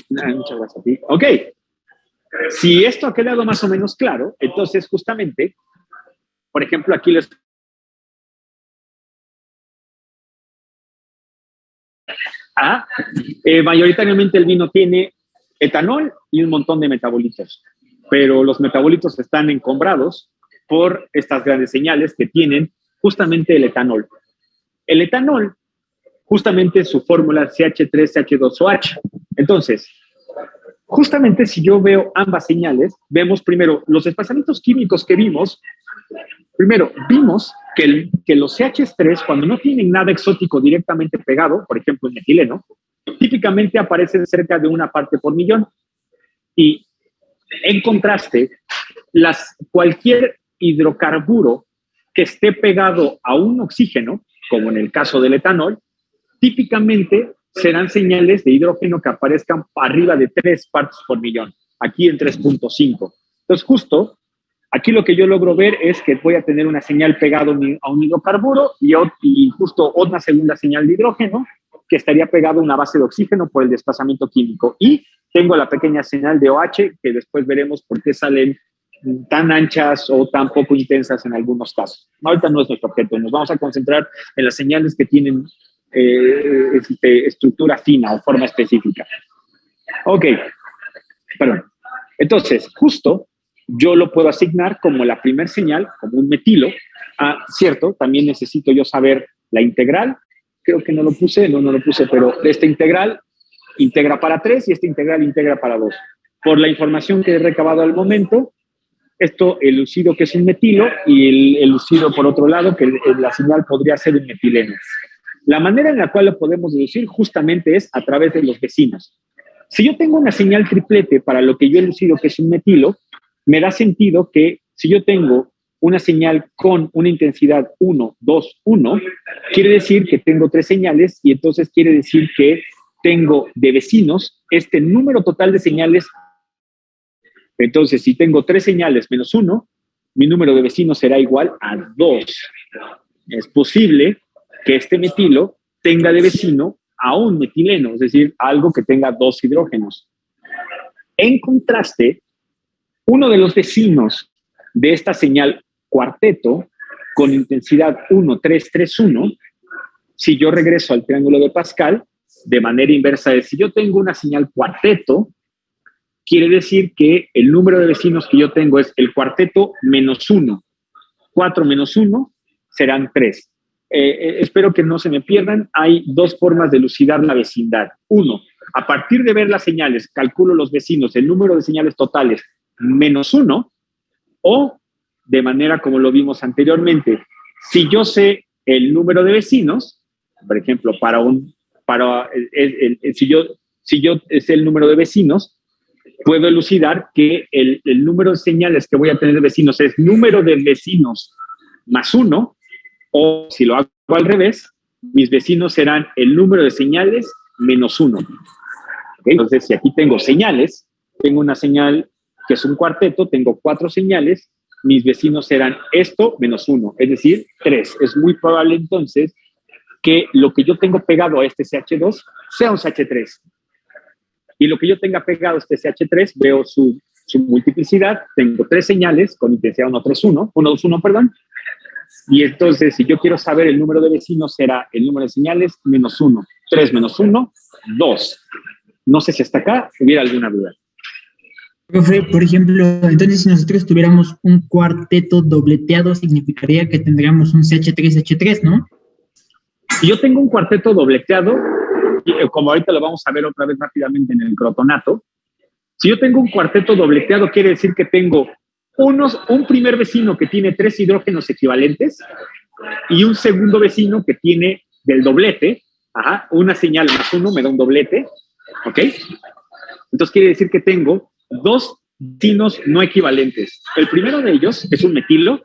Muchas gracias a ti. Ok. Si esto ha quedado más o menos claro, entonces justamente, por ejemplo, aquí les... mayoritariamente el vino tiene etanol y un montón de metabolitos, pero los metabolitos están encombrados por estas grandes señales que tienen justamente el etanol. El etanol, justamente su fórmula CH3CH2OH. Entonces, justamente si yo veo ambas señales, vemos primero los desplazamientos químicos que vimos. Primero, vimos que los CH3, cuando no tienen nada exótico directamente pegado, por ejemplo el metileno, típicamente aparecen cerca de 1 parte por millón. Y en contraste, cualquier hidrocarburo que esté pegado a un oxígeno, como en el caso del etanol, típicamente serán señales de hidrógeno que aparezcan arriba de 3 partes por millón, aquí en 3.5. Entonces, justo aquí lo que yo logro ver es que voy a tener una señal pegada a un hidrocarburo y justo otra segunda señal de hidrógeno que estaría pegado a una base de oxígeno por el desplazamiento químico. Y tengo la pequeña señal de OH, que después veremos por qué salen tan anchas o tan poco intensas en algunos casos. Ahorita no es nuestro objeto, nos vamos a concentrar en las señales que tienen estructura fina o forma específica. Ok, perdón. Entonces, justo yo lo puedo asignar como la primer señal, como un metilo. Cierto, también necesito yo saber la integral. Creo que no lo puse, pero esta integral integra para 3 y esta integral integra para 2. Por la información que he recabado al momento, esto elucido que es un metilo y elucido por otro lado que la señal podría ser un metileno. La manera en la cual lo podemos deducir justamente es a través de los vecinos. Si yo tengo una señal triplete para lo que yo elucido que es un metilo, me da sentido que si yo tengo una señal con una intensidad 1, 2, 1, quiere decir que tengo 3 señales y entonces quiere decir que tengo de vecinos este número total de señales. Entonces, si tengo 3 señales menos 1, mi número de vecinos será igual a 2. Es posible que este metilo tenga de vecino a un metileno, es decir, algo que tenga 2 hidrógenos. En contraste, uno de los vecinos de esta señal cuarteto con intensidad 1, 3, 3, 1, si yo regreso al triángulo de Pascal, de manera inversa es, si yo tengo una señal cuarteto, quiere decir que el número de vecinos que yo tengo es el cuarteto menos 1. 4 menos 1 serán 3. espero que no se me pierdan, hay dos formas de elucidar la vecindad. Uno, a partir de ver las señales, calculo los vecinos, el número de señales totales menos 1, o de manera como lo vimos anteriormente, si yo sé el número de vecinos, por ejemplo, si yo sé el número de vecinos, puedo elucidar que el número de señales que voy a tener de vecinos es número de vecinos más 1, o si lo hago al revés, mis vecinos serán el número de señales menos 1. ¿Okay? Entonces, si aquí tengo señales, tengo una señal que es un cuarteto, tengo 4 señales, mis vecinos serán esto menos 1, es decir, 3. Es muy probable entonces que lo que yo tengo pegado a este CH2 sea un CH3. Y lo que yo tenga pegado a este CH3, veo su multiplicidad, tengo 3 señales con intensidad 1, 3, 1, 1, 2, 1, perdón. Y entonces, si yo quiero saber el número de vecinos, será el número de señales menos 1. 3 menos 1, 2. No sé si hasta acá hubiera alguna duda. Profe, por ejemplo, entonces si nosotros tuviéramos un cuarteto dobleteado, significaría que tendríamos un CH3H3, ¿no? Si yo tengo un cuarteto dobleteado, como ahorita lo vamos a ver otra vez rápidamente en el crotonato, si yo tengo un cuarteto dobleteado, quiere decir que tengo un primer vecino que tiene 3 hidrógenos equivalentes y un segundo vecino que tiene del doblete, una señal más 1 me da un doblete, ¿ok? Entonces quiere decir que tengo 2 vecinos no equivalentes. El primero de ellos es un metilo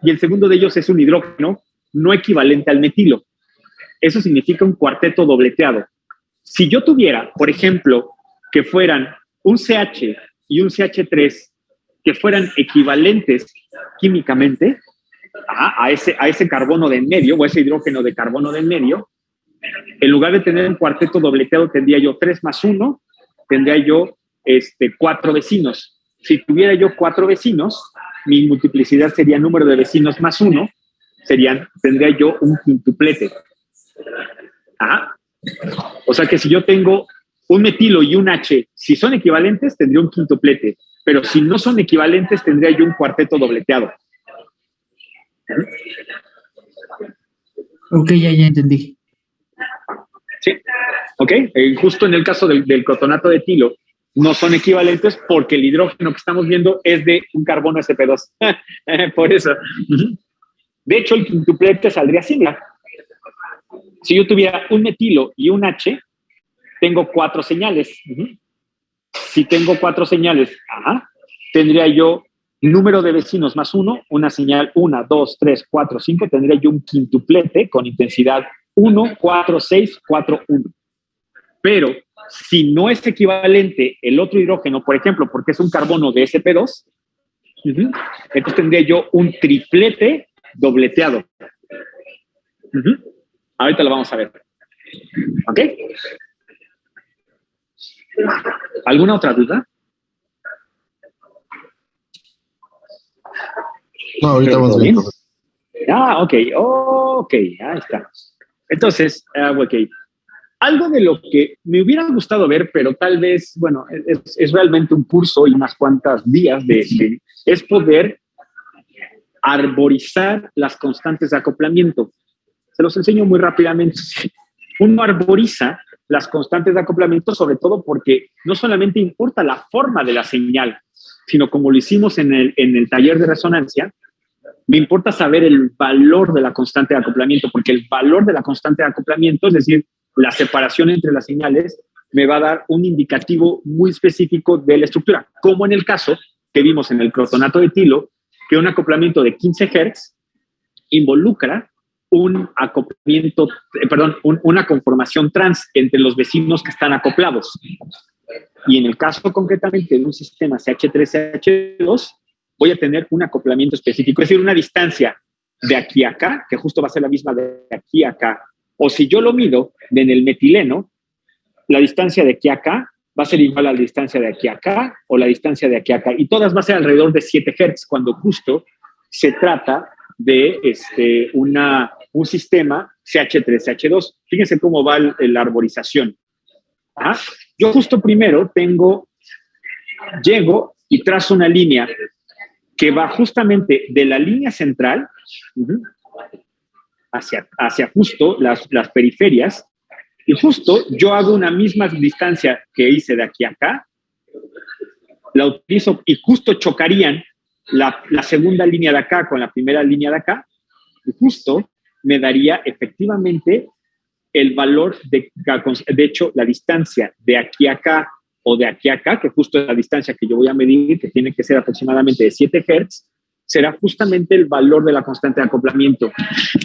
y el segundo de ellos es un hidrógeno no equivalente al metilo. Eso significa un cuarteto dobleteado. Si yo tuviera, por ejemplo, que fueran un CH y un CH3 que fueran equivalentes químicamente a ese carbono de en medio o ese hidrógeno de carbono de en medio, en lugar de tener un cuarteto dobleteado tendría yo 3 más 1, tendría yo 4 vecinos. Si tuviera yo 4 vecinos, mi multiplicidad sería número de vecinos más 1, tendría yo un quintuplete. O sea que si yo tengo un metilo y un H, si son equivalentes, tendría un quintuplete, pero si no son equivalentes, tendría yo un cuarteto dobleteado. Ok, ya entendí. Sí, ok. Justo en el caso del crotonato de etilo, no son equivalentes porque el hidrógeno que estamos viendo es de un carbono sp2. Por eso. De hecho, el quintuplete saldría así, mira. Si yo tuviera un metilo y un H, tengo 4 señales. Si tengo 4 señales, tendría yo número de vecinos más 1, una señal 1, 2, 3, 4, 5, tendría yo un quintuplete con intensidad 1, 4, 6, 4, 1. Pero si no es equivalente el otro hidrógeno, por ejemplo, porque es un carbono de sp2, entonces tendría yo un triplete dobleteado. Ahorita lo vamos a ver. ¿Ok? ¿Alguna otra duda? No, ahorita vamos bien. Ok, ahí está. Entonces, ok. Algo de lo que me hubiera gustado ver, pero tal vez, bueno, es realmente un curso y unas cuantas días es poder arborizar las constantes de acoplamiento. Se los enseño muy rápidamente. Uno arboriza las constantes de acoplamiento, sobre todo porque no solamente importa la forma de la señal, sino como lo hicimos en el taller de resonancia, me importa saber el valor de la constante de acoplamiento, porque el valor de la constante de acoplamiento, es decir, la separación entre las señales, me va a dar un indicativo muy específico de la estructura, como en el caso que vimos en el crotonato de etilo, que un acoplamiento de 15 Hz involucra un acoplamiento, una conformación trans entre los vecinos que están acoplados. Y en el caso concretamente de un sistema CH3-CH2, voy a tener un acoplamiento específico, es decir, una distancia de aquí a acá, que justo va a ser la misma de aquí a acá. O si yo lo mido en el metileno, la distancia de aquí a acá va a ser igual a la distancia de aquí a acá o la distancia de aquí a acá. Y todas va a ser alrededor de 7 Hz, cuando justo se trata de un sistema CH3-CH2. Fíjense cómo va la arborización. Yo justo primero llego y trazo una línea que va justamente de la línea central hacia justo las periferias, y justo yo hago una misma distancia que hice de aquí a acá, la utilizo y justo chocarían la segunda línea de acá con la primera línea de acá, y justo me daría efectivamente el valor de hecho, la distancia de aquí a acá o de aquí a acá, que justo es la distancia que yo voy a medir, que tiene que ser aproximadamente de 7 Hz, será justamente el valor de la constante de acoplamiento.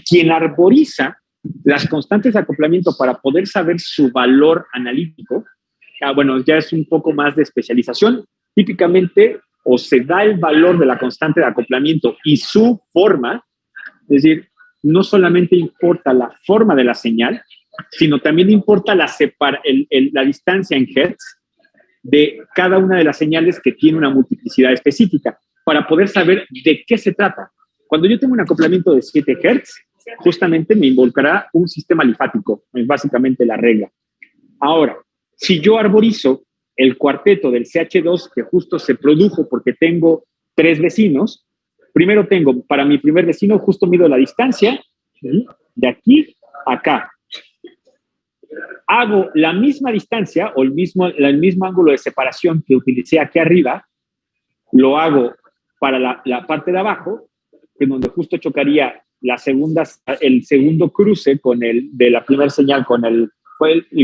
Quien arboriza las constantes de acoplamiento para poder saber su valor analítico, bueno, ya es un poco más de especialización, típicamente o se da el valor de la constante de acoplamiento y su forma, es decir, no solamente importa la forma de la señal, sino también importa la distancia en hertz de cada una de las señales que tiene una multiplicidad específica, para poder saber de qué se trata. Cuando yo tengo un acoplamiento de 7 Hz, justamente me involucrará un sistema alifático, es básicamente la regla. Ahora, si yo arborizo el cuarteto del CH2, que justo se produjo porque tengo 3 vecinos, primero tengo, para mi primer vecino, justo mido la distancia de aquí a acá. Hago la misma distancia o el mismo ángulo de separación que utilicé aquí arriba, lo hago para la parte de abajo, en donde justo chocaría el segundo cruce de la primera señal con el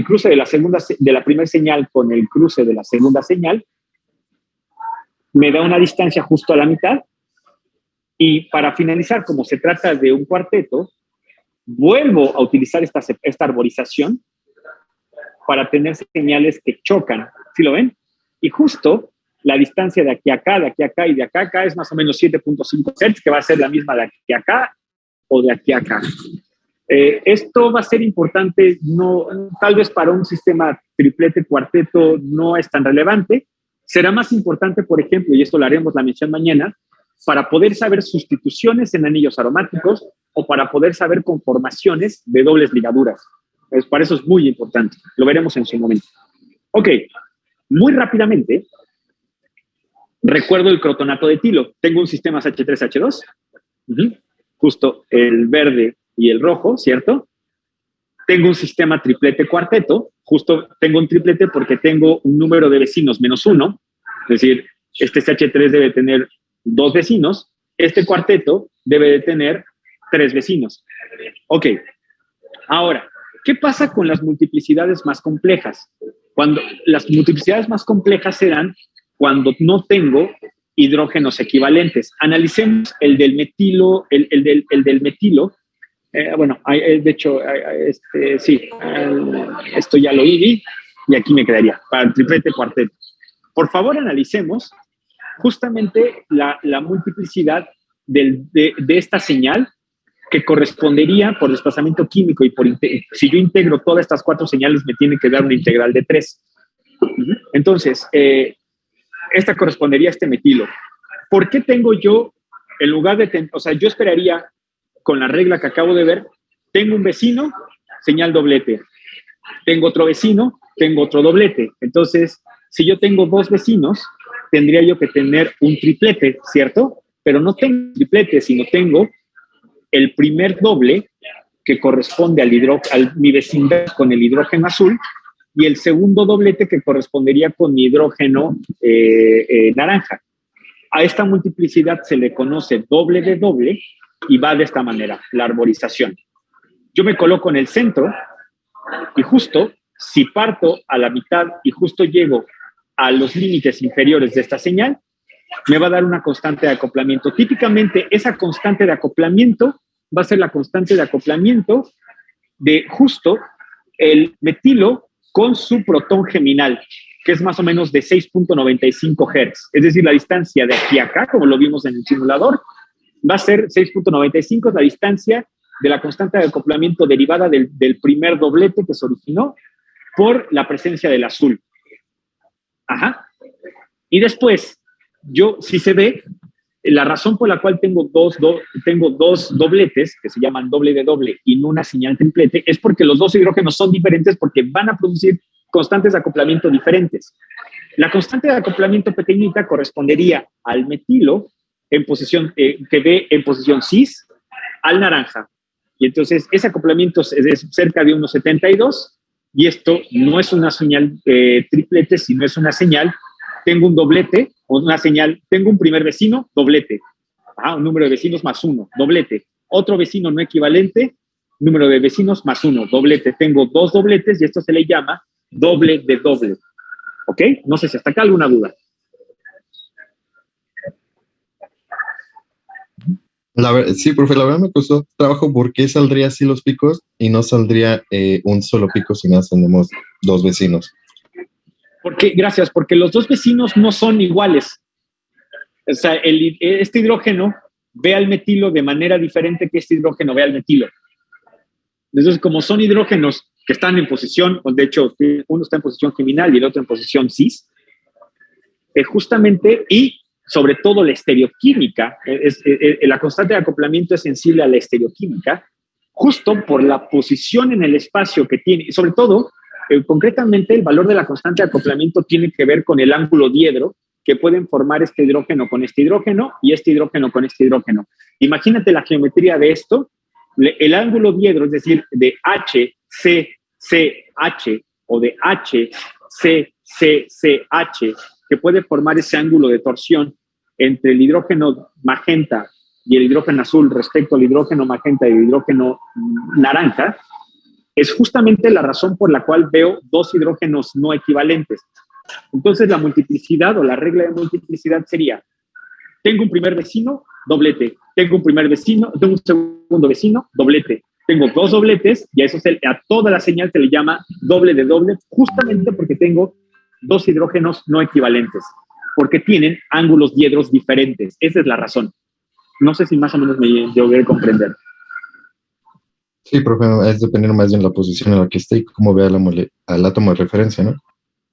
cruce de la primera señal con el cruce de la segunda señal, me da una distancia justo a la mitad, y para finalizar, como se trata de un cuarteto, vuelvo a utilizar esta arborización para tener señales que chocan, ¿sí lo ven? Y justo la distancia de aquí a acá y de acá a acá es más o menos 7.5 Hz, que va a ser la misma de aquí a acá o de aquí a acá. Esto va a ser importante, tal vez para un sistema triplete, cuarteto no es tan relevante. Será más importante, por ejemplo, y esto lo haremos la mención mañana, para poder saber sustituciones en anillos aromáticos o para poder saber conformaciones de dobles ligaduras. Para eso es muy importante. Lo veremos en su momento. Ok, muy rápidamente, recuerdo el crotonato de etilo. Tengo un sistema H3H2, justo el verde y el rojo, ¿cierto? Tengo un sistema triplete cuarteto, justo tengo un triplete porque tengo un número de vecinos -1, es decir, este CH3 debe tener 2 vecinos, este cuarteto debe de tener 3 vecinos. Ok, ahora, ¿qué pasa con las multiplicidades más complejas? Cuando las multiplicidades más complejas serán cuando no tengo hidrógenos equivalentes. Analicemos el del metilo, el del metilo. Bueno, de hecho, sí, esto ya lo vi y aquí me quedaría para el triplete cuarteto. Por favor, analicemos justamente la multiplicidad de esta señal, que correspondería por desplazamiento químico y si yo integro todas estas 4 señales, me tiene que dar una integral de 3. Entonces, esta correspondería a este metilo. ¿Por qué tengo yo, en lugar de, yo esperaría, con la regla que acabo de ver, tengo un vecino, señal doblete. Tengo otro vecino, tengo otro doblete. Entonces, si yo tengo 2 vecinos, tendría yo que tener un triplete, ¿cierto? Pero no tengo triplete, sino tengo el primer doble, que corresponde a mi vecindad con el hidrógeno azul, y el segundo doblete, que correspondería con mi hidrógeno naranja. A esta multiplicidad se le conoce doble de doble, y va de esta manera, la arborización. Yo me coloco en el centro, y justo, si parto a la mitad y justo llego a los límites inferiores de esta señal, me va a dar una constante de acoplamiento. Típicamente, esa constante de acoplamiento va a ser la constante de acoplamiento de justo el metilo con su protón geminal, que es más o menos de 6.95 Hz. Es decir, la distancia de aquí a acá, como lo vimos en el simulador, va a ser 6.95, es la distancia de la constante de acoplamiento derivada del primer doblete que se originó por la presencia del azul. Ajá. Y después, si se ve, la razón por la cual tengo dos dobletes, que se llaman doble de doble, y no una señal triplete, es porque los 2 hidrógenos son diferentes, porque van a producir constantes de acoplamiento diferentes. La constante de acoplamiento pequeñita correspondería al metilo en posición, que ve en posición cis, al naranja. y entonces ese acoplamiento es cerca de 1.72, y esto no es una señal triplete, sino es una señal, tengo un doblete, o una señal, tengo un primer vecino, doblete, un número de vecinos más 1, doblete, otro vecino no equivalente, número de vecinos más 1, doblete, tengo 2 dobletes, y esto se le llama doble de doble, ¿ok? No sé si hasta acá alguna duda. Sí, profe, la verdad me costó trabajo. ¿Por qué saldría así los picos y no saldría un solo pico si nada tenemos 2 vecinos? Gracias, porque los 2 vecinos no son iguales. O sea, este hidrógeno ve al metilo de manera diferente que este hidrógeno ve al metilo. Entonces, como son hidrógenos que están en posición, de hecho, uno está en posición geminal y el otro en posición cis, justamente, y sobre todo la estereoquímica, la constante de acoplamiento es sensible a la estereoquímica, justo por la posición en el espacio que tiene, y sobre todo, concretamente, el valor de la constante de acoplamiento tiene que ver con el ángulo diedro que pueden formar este hidrógeno con este hidrógeno y este hidrógeno con este hidrógeno. Imagínate la geometría de esto, el ángulo diedro, es decir, de HCCH o de HCCCH, que puede formar ese ángulo de torsión entre el hidrógeno magenta y el hidrógeno azul respecto al hidrógeno magenta y el hidrógeno naranja, es justamente la razón por la cual veo 2 hidrógenos no equivalentes. Entonces, la multiplicidad o la regla de multiplicidad sería: tengo un primer vecino, doblete. Tengo un primer vecino, tengo un segundo vecino, doblete. Tengo 2 dobletes, y a toda la señal se le llama doble de doble, justamente porque tengo 2 hidrógenos no equivalentes, porque tienen ángulos diedros diferentes. Esa es la razón. No sé si más o menos me logré comprender. Sí, profe, es dependiendo más bien la posición en la que esté y cómo vea al átomo de referencia, ¿no?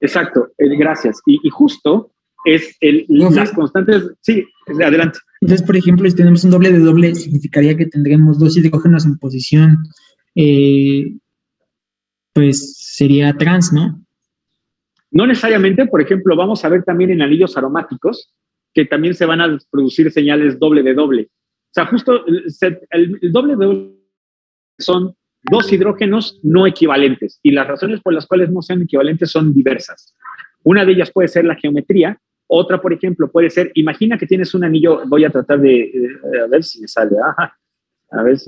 Exacto, gracias. Y justo es las constantes. Sí, adelante. Entonces, por ejemplo, si tenemos un doble de doble, significaría que tendremos 2 hidrógenos en posición, pues sería trans, ¿no? No necesariamente. Por ejemplo, vamos a ver también en anillos aromáticos que también se van a producir señales doble de doble. O sea, justo el doble de doble son 2 hidrógenos no equivalentes, y las razones por las cuales no sean equivalentes son diversas. Una de ellas puede ser la geometría. Otra, por ejemplo, puede ser, imagina que tienes un anillo, voy a tratar de, a ver si me sale, a ver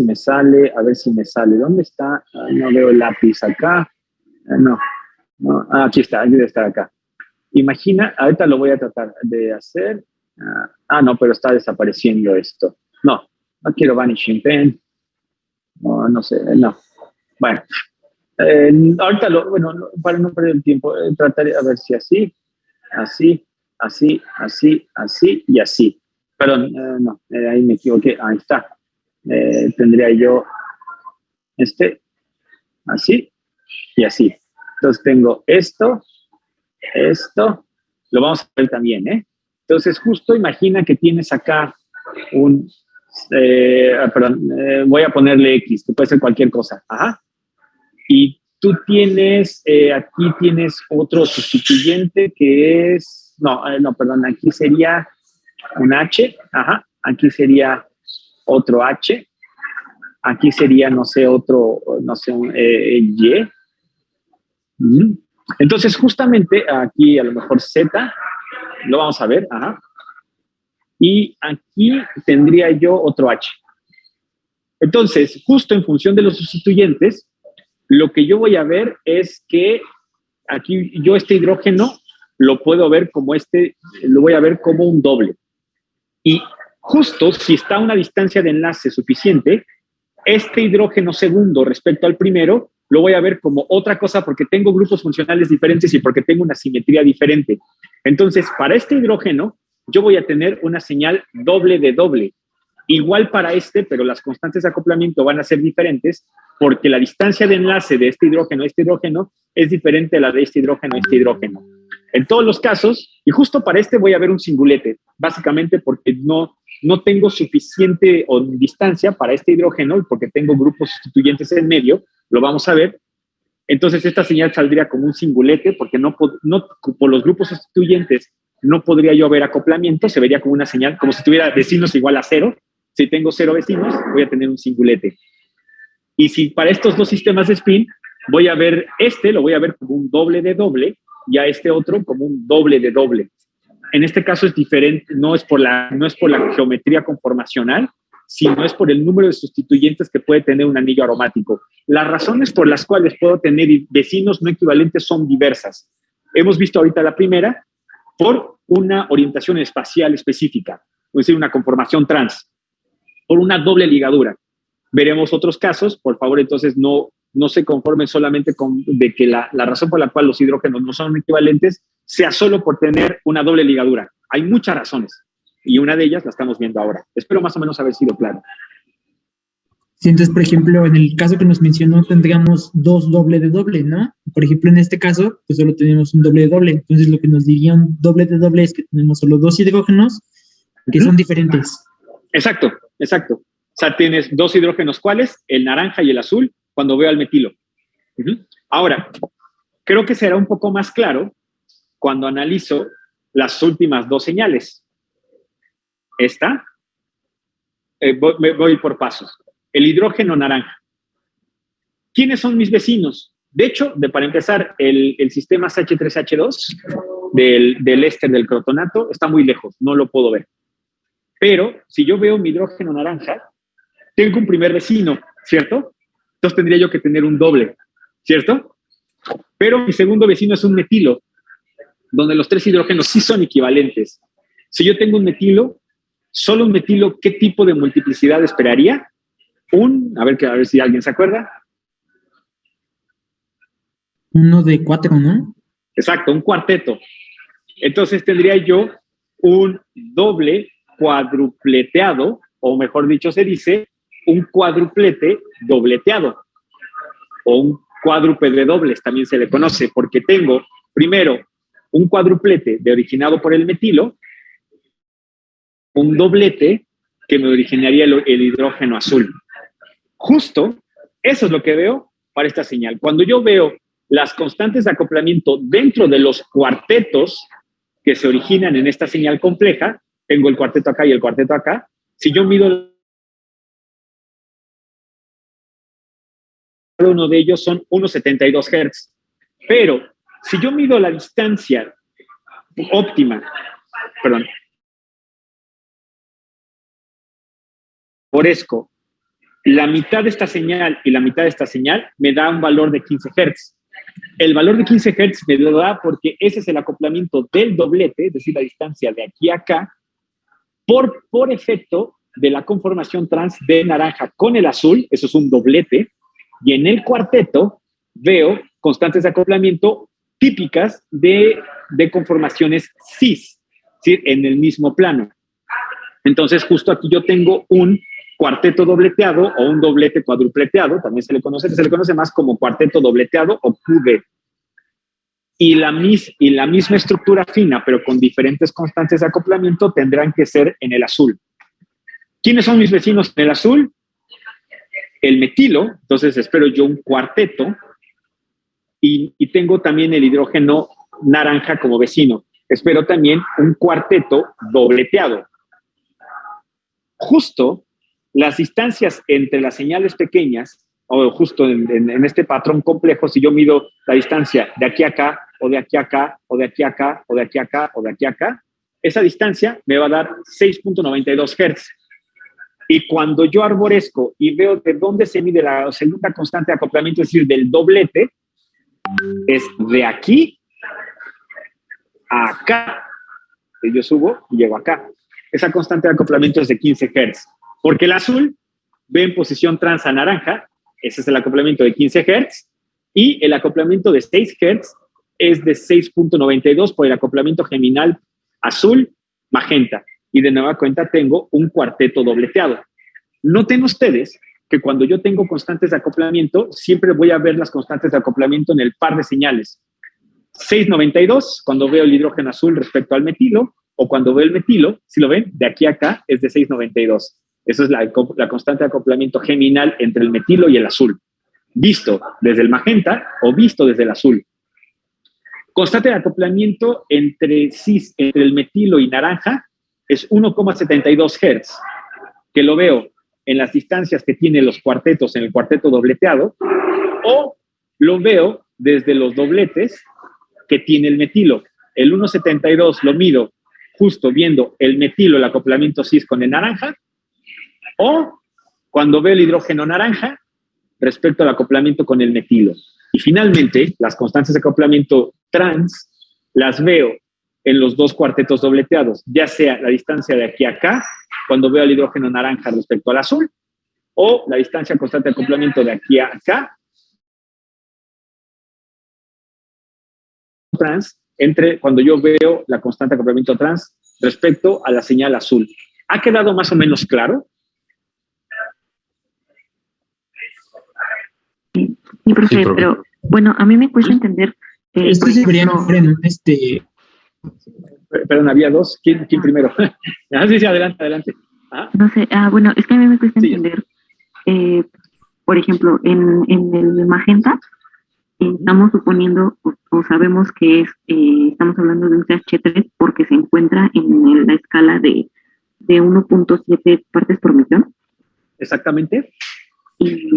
si me sale, ¿dónde está? No veo el lápiz acá, no, aquí está, debe estar acá. Imagina, ahorita lo voy a tratar de hacer, no, pero está desapareciendo esto. No quiero vanishing pen, no sé, no. Bueno, ahorita para no perder el tiempo, trataré a ver si así y así. Perdón, ahí me equivoqué, ahí está. Tendría yo así y así. Entonces tengo esto, lo vamos a ver también, ¿eh? Entonces justo imagina que tienes acá voy a ponerle X, que puede ser cualquier cosa, y tú tienes, aquí tienes otro sustituyente que es, perdón, aquí sería un H, aquí sería otro H, aquí sería, un Y. Entonces, justamente aquí a lo mejor Z, lo vamos a ver, y aquí tendría yo otro H. Entonces, justo en función de los sustituyentes, lo que yo voy a ver es que aquí yo este hidrógeno lo puedo ver lo voy a ver como un doble. Y justo si está a una distancia de enlace suficiente, este hidrógeno segundo respecto al primero lo voy a ver como otra cosa, porque tengo grupos funcionales diferentes y porque tengo una simetría diferente. Entonces, para este hidrógeno, yo voy a tener una señal doble de doble. Igual para pero las constantes de acoplamiento van a ser diferentes, porque la distancia de enlace de este hidrógeno a este hidrógeno es diferente a la de este hidrógeno a este hidrógeno. En todos los casos, y justo para voy a ver un singulete, básicamente porque no tengo suficiente distancia para este hidrógeno, porque tengo grupos sustituyentes en medio, lo vamos a ver. Entonces esta señal saldría como un singulete, porque por los grupos sustituyentes no podría yo ver acoplamiento, se vería como una señal, como si tuviera vecinos igual a 0. Si tengo 0 vecinos, voy a tener un singulete. Y si para estos dos sistemas de spin voy a ver lo voy a ver como un doble de doble y a este otro como un doble de doble. En este caso es diferente, no es por la geometría conformacional, sino es por el número de sustituyentes que puede tener un anillo aromático. Las razones por las cuales puedo tener vecinos no equivalentes son diversas. Hemos visto ahorita la primera, por una orientación espacial específica, es decir, una conformación trans, por una doble ligadura. Veremos otros casos, por favor, entonces no se conformen solamente con de que la razón por la cual los hidrógenos no son equivalentes sea solo por tener una doble ligadura. Hay muchas razones y una de ellas la estamos viendo ahora. Espero más o menos haber sido claro. Sí, entonces, por ejemplo, en el caso que nos mencionó, tendríamos dos doble de doble, ¿no? Por ejemplo, en este caso, pues solo tenemos un doble de doble. Entonces, lo que nos diría un doble de doble es que tenemos solo dos hidrógenos que son diferentes. Exacto. O sea, tienes dos hidrógenos, ¿cuáles? El naranja y el azul, cuando veo al metilo. Ahora, creo que será un poco más claro cuando analizo las últimas dos señales. Esta, voy por pasos. El hidrógeno naranja. ¿Quiénes son mis vecinos? De hecho, para empezar, el sistema CH3H2 del éster del crotonato está muy lejos, no lo puedo ver. Pero si yo veo mi hidrógeno naranja, tengo un primer vecino, ¿cierto? Entonces tendría yo que tener un doble, ¿cierto? Pero mi segundo vecino es un metilo, donde los tres hidrógenos sí son equivalentes. Si yo tengo un metilo, solo un metilo, ¿qué tipo de multiplicidad esperaría? A ver si alguien se acuerda. Uno de 4, ¿no? Exacto, un cuarteto. Entonces tendría yo un doble cuadrupleteado, o mejor dicho se dice, un cuadruplete dobleteado, o un cuádruple de dobles también se le conoce, porque tengo primero un cuadruplete originado por el metilo, un doblete que me originaría el hidrógeno azul. Justo eso es lo que veo para esta señal. Cuando yo veo las constantes de acoplamiento dentro de los cuartetos que se originan en esta señal compleja, tengo el cuarteto acá y el cuarteto acá, si yo mido cada uno de ellos son 1,72 Hz. Pero si yo mido la distancia óptima, favorezco la mitad de esta señal y la mitad de esta señal, me da un valor de 15 Hz. El valor de 15 Hz me lo da porque ese es el acoplamiento del doblete, es decir, la distancia de aquí a acá, por efecto de la conformación trans de naranja con el azul, eso es un doblete, y en el cuarteto veo constantes de acoplamiento típicas de conformaciones cis, ¿sí? En el mismo plano. Entonces, justo aquí yo tengo un cuarteto dobleteado o un doblete cuadrupleteado, también se le conoce más como cuarteto dobleteado o QD. Y la misma estructura fina, pero con diferentes constantes de acoplamiento, tendrán que ser en el azul. ¿Quiénes son mis vecinos en el azul? El metilo, entonces espero yo un cuarteto, y tengo también el hidrógeno naranja como vecino. Espero también un cuarteto dobleteado. Justo las distancias entre las señales pequeñas, o justo en este patrón complejo, si yo mido la distancia de aquí a acá, o de aquí a acá, o de aquí a acá, o de aquí a acá, o de aquí a acá, esa distancia me va a dar 6.92 Hz. Y cuando yo arborezco y veo de dónde se mide la segunda constante de acoplamiento, es decir, del doblete, es de aquí a acá. Y yo subo y llego acá. Esa constante de acoplamiento es de 15 Hz. Porque el azul ve en posición trans a naranja, ese es el acoplamiento de 15 Hz, y el acoplamiento de 6 Hz es de 6.92 por el acoplamiento geminal azul-magenta. Y de nueva cuenta tengo un cuarteto dobleteado. Noten ustedes que cuando yo tengo constantes de acoplamiento, siempre voy a ver las constantes de acoplamiento en el par de señales. 6.92 cuando veo el hidrógeno azul respecto al metilo, o cuando veo el metilo, si lo ven, de aquí a acá es de 6.92. Esa es la constante de acoplamiento geminal entre el metilo y el azul, visto desde el magenta o visto desde el azul. Constante de acoplamiento entre el metilo y naranja es 1,72 Hz, que lo veo en las distancias que tienen los cuartetos en el cuarteto dobleteado, o lo veo desde los dobletes que tiene el metilo. El 1.72 lo mido justo viendo el metilo, el acoplamiento cis con el naranja, o cuando veo el hidrógeno naranja respecto al acoplamiento con el metilo. Y finalmente, las constantes de acoplamiento trans las veo en los dos cuartetos dobleteados, ya sea la distancia de aquí a acá, cuando veo el hidrógeno naranja respecto al azul, o la distancia constante de acoplamiento de aquí a acá, trans, entre cuando yo veo la constante de acoplamiento trans respecto a la señal azul. ¿Ha quedado más o menos claro? Sí, profe, Sí, profe. pero bueno, a mí me cuesta entender. Esto por se debería ejemplo, mejorar Perdón, había dos. ¿Quién primero? Sí, adelante. Ajá. no sé, bueno, es que a mí me cuesta Sí. entender, por ejemplo, en el magenta, estamos suponiendo o sabemos que estamos hablando de un CH3 porque se encuentra en la escala de 1.7 partes por millón, Exactamente. y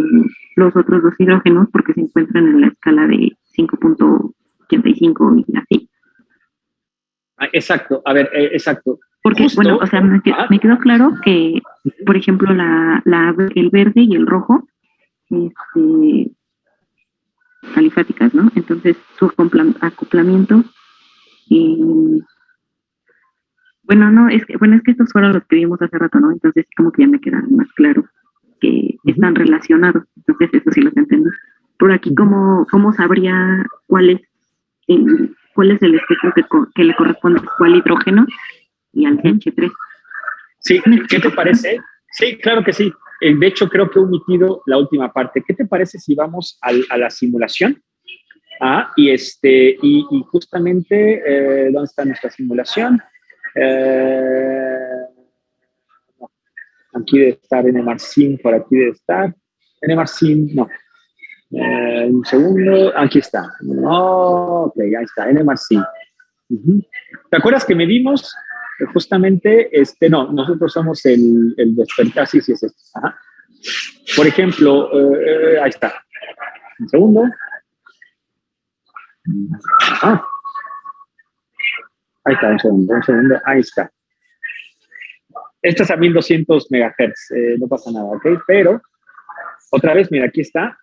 los otros dos hidrógenos porque se encuentran en la escala de 5.85 y así. Exacto. A ver, exacto. Porque, Justo, bueno, o sea, me quedó claro que, por ejemplo, el verde y el rojo, alifáticas, ¿no? Entonces, su acoplamiento, bueno, no, es que estos fueron los que vimos hace rato, ¿no? Entonces, como que ya me queda más claro que están relacionados. Entonces, eso sí los entendí. Por aquí, ¿cómo sabría cuál es el espectro que le corresponde a cuál hidrógeno y al CH3? Sí, ¿qué te parece? Sí, claro que sí. De hecho, creo que he omitido la última parte. ¿Qué te parece si vamos a la simulación? Y justamente, ¿dónde está nuestra simulación? Aquí debe estar NMARSIM, por aquí debe estar. NMARSIM, no. Un segundo, aquí está. Ok, ahí está, NMARSIM. ¿Te acuerdas que medimos justamente, no, nosotros somos el despertar, sí, es este. Ajá. Por ejemplo, ahí está. Un segundo. Ajá. Ahí está, un segundo, ahí está. Esto es a 1200 megahertz, no pasa nada, ¿ok? Pero, otra vez, mira, aquí está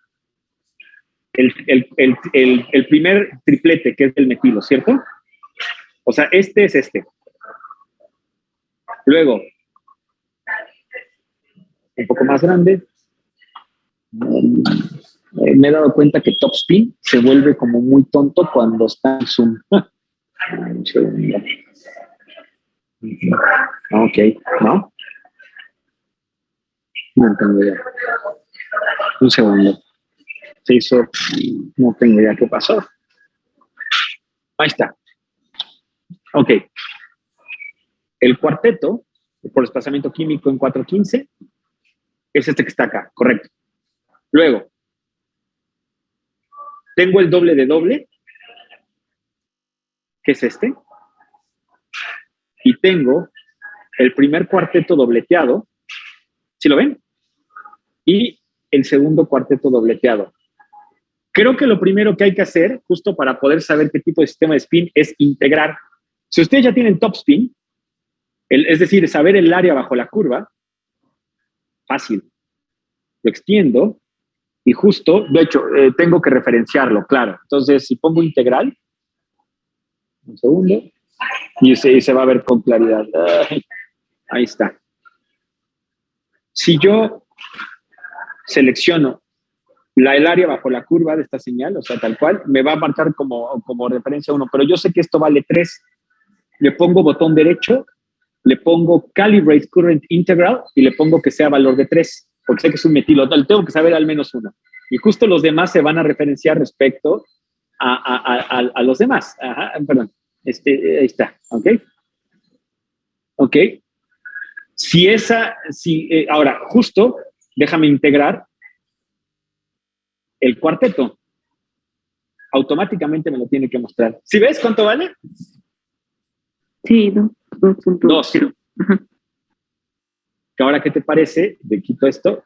el primer triplete, que es el metilo, ¿cierto? O sea, este es este. Luego, un poco más grande, me he dado cuenta que top spin se vuelve como muy tonto cuando está en zoom. Un segundo. Ok, ¿no? No tengo idea. Un segundo. Se hizo, no tengo idea qué pasó. Ahí está. Ok. El cuarteto, por desplazamiento químico en 415, es este que está acá, correcto. Luego, tengo el doble de doble, que es este, y tengo el primer cuarteto dobleteado, ¿sí lo ven? Y el segundo cuarteto dobleteado. Creo que lo primero que hay que hacer, justo para poder saber qué tipo de sistema de spin, es integrar. Si ustedes ya tienen top spin, es decir, saber el área bajo la curva, fácil. Lo extiendo y justo, de hecho, tengo que referenciarlo, claro. Entonces, si pongo integral, un segundo, y se va a ver con claridad. Ahí está. Si yo selecciono el área bajo la curva de esta señal, o sea, tal cual, me va a marcar como referencia 1, pero yo sé que esto vale 3. Le pongo botón derecho, le pongo Calibrate Current Integral y le pongo que sea valor de 3, porque sé que es un metilo. Tengo que saber al menos 1. Y justo los demás se van a referenciar respecto a los demás. Ajá, perdón. Ahí está, ¿ok? ¿Ok? Ahora, justo, déjame integrar el cuarteto. Automáticamente me lo tiene que mostrar. ¿Sí ves cuánto vale? Sí, 2.0. Que ahora Ahora, ¿qué te parece? Le quito esto.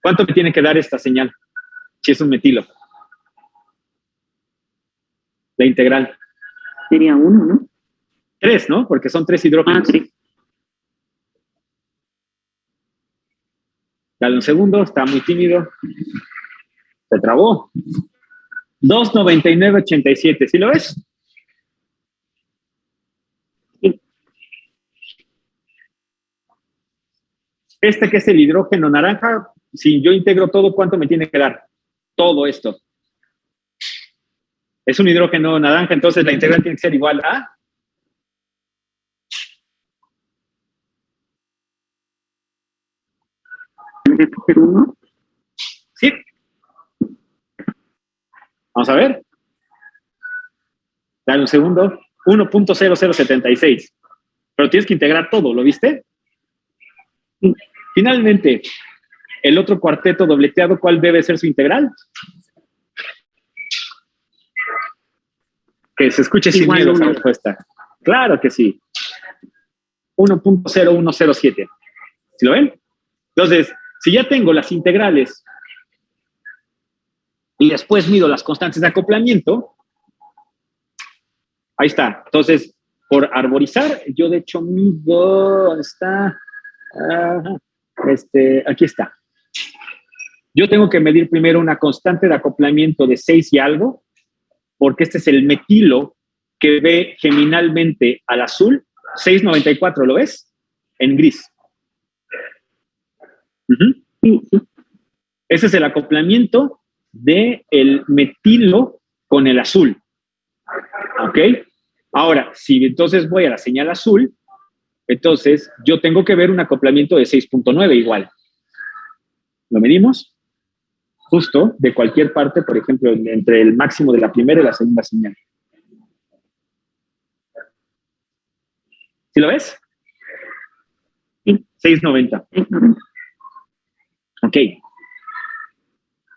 ¿Cuánto me tiene que dar esta señal? Si es un metilo. La integral. Sería 1, ¿no? 3, ¿no? Porque son 3 hidrógenos. 3. Dale un segundo, está muy tímido. Se trabó. 2,9987. ¿Sí lo ves? Sí. Este que es el hidrógeno naranja, si yo integro todo, ¿cuánto me tiene que dar? Todo esto. Es un hidrógeno naranja, entonces la integral tiene que ser igual a... Tendría que ser 1. Sí. Vamos a ver. Dale un segundo. 1.0076. Pero tienes que integrar todo, ¿lo viste? Sí. Finalmente, el otro cuarteto dobleteado, ¿cuál debe ser su integral? Que se escuche sin Igual miedo esa 1. respuesta. Claro que sí. 1.0107. ¿Sí lo ven? Entonces, si ya tengo las integrales y después mido las constantes de acoplamiento, ahí está. Entonces, por arborizar, yo de hecho mido, ¿dónde está? Aquí está. Yo tengo que medir primero una constante de acoplamiento de 6 y algo, porque este es el metilo que ve geminalmente al azul. 6,94, ¿lo ves? En gris. Uh-huh. Sí, sí. Ese es el acoplamiento del metilo con el azul. ¿Ok? Ahora, si entonces voy a la señal azul, entonces yo tengo que ver un acoplamiento de 6.9 igual. ¿Lo medimos? Justo de cualquier parte, por ejemplo, entre el máximo de la primera y la segunda señal. ¿Sí lo ves? Sí. 690. 6,90. Ok.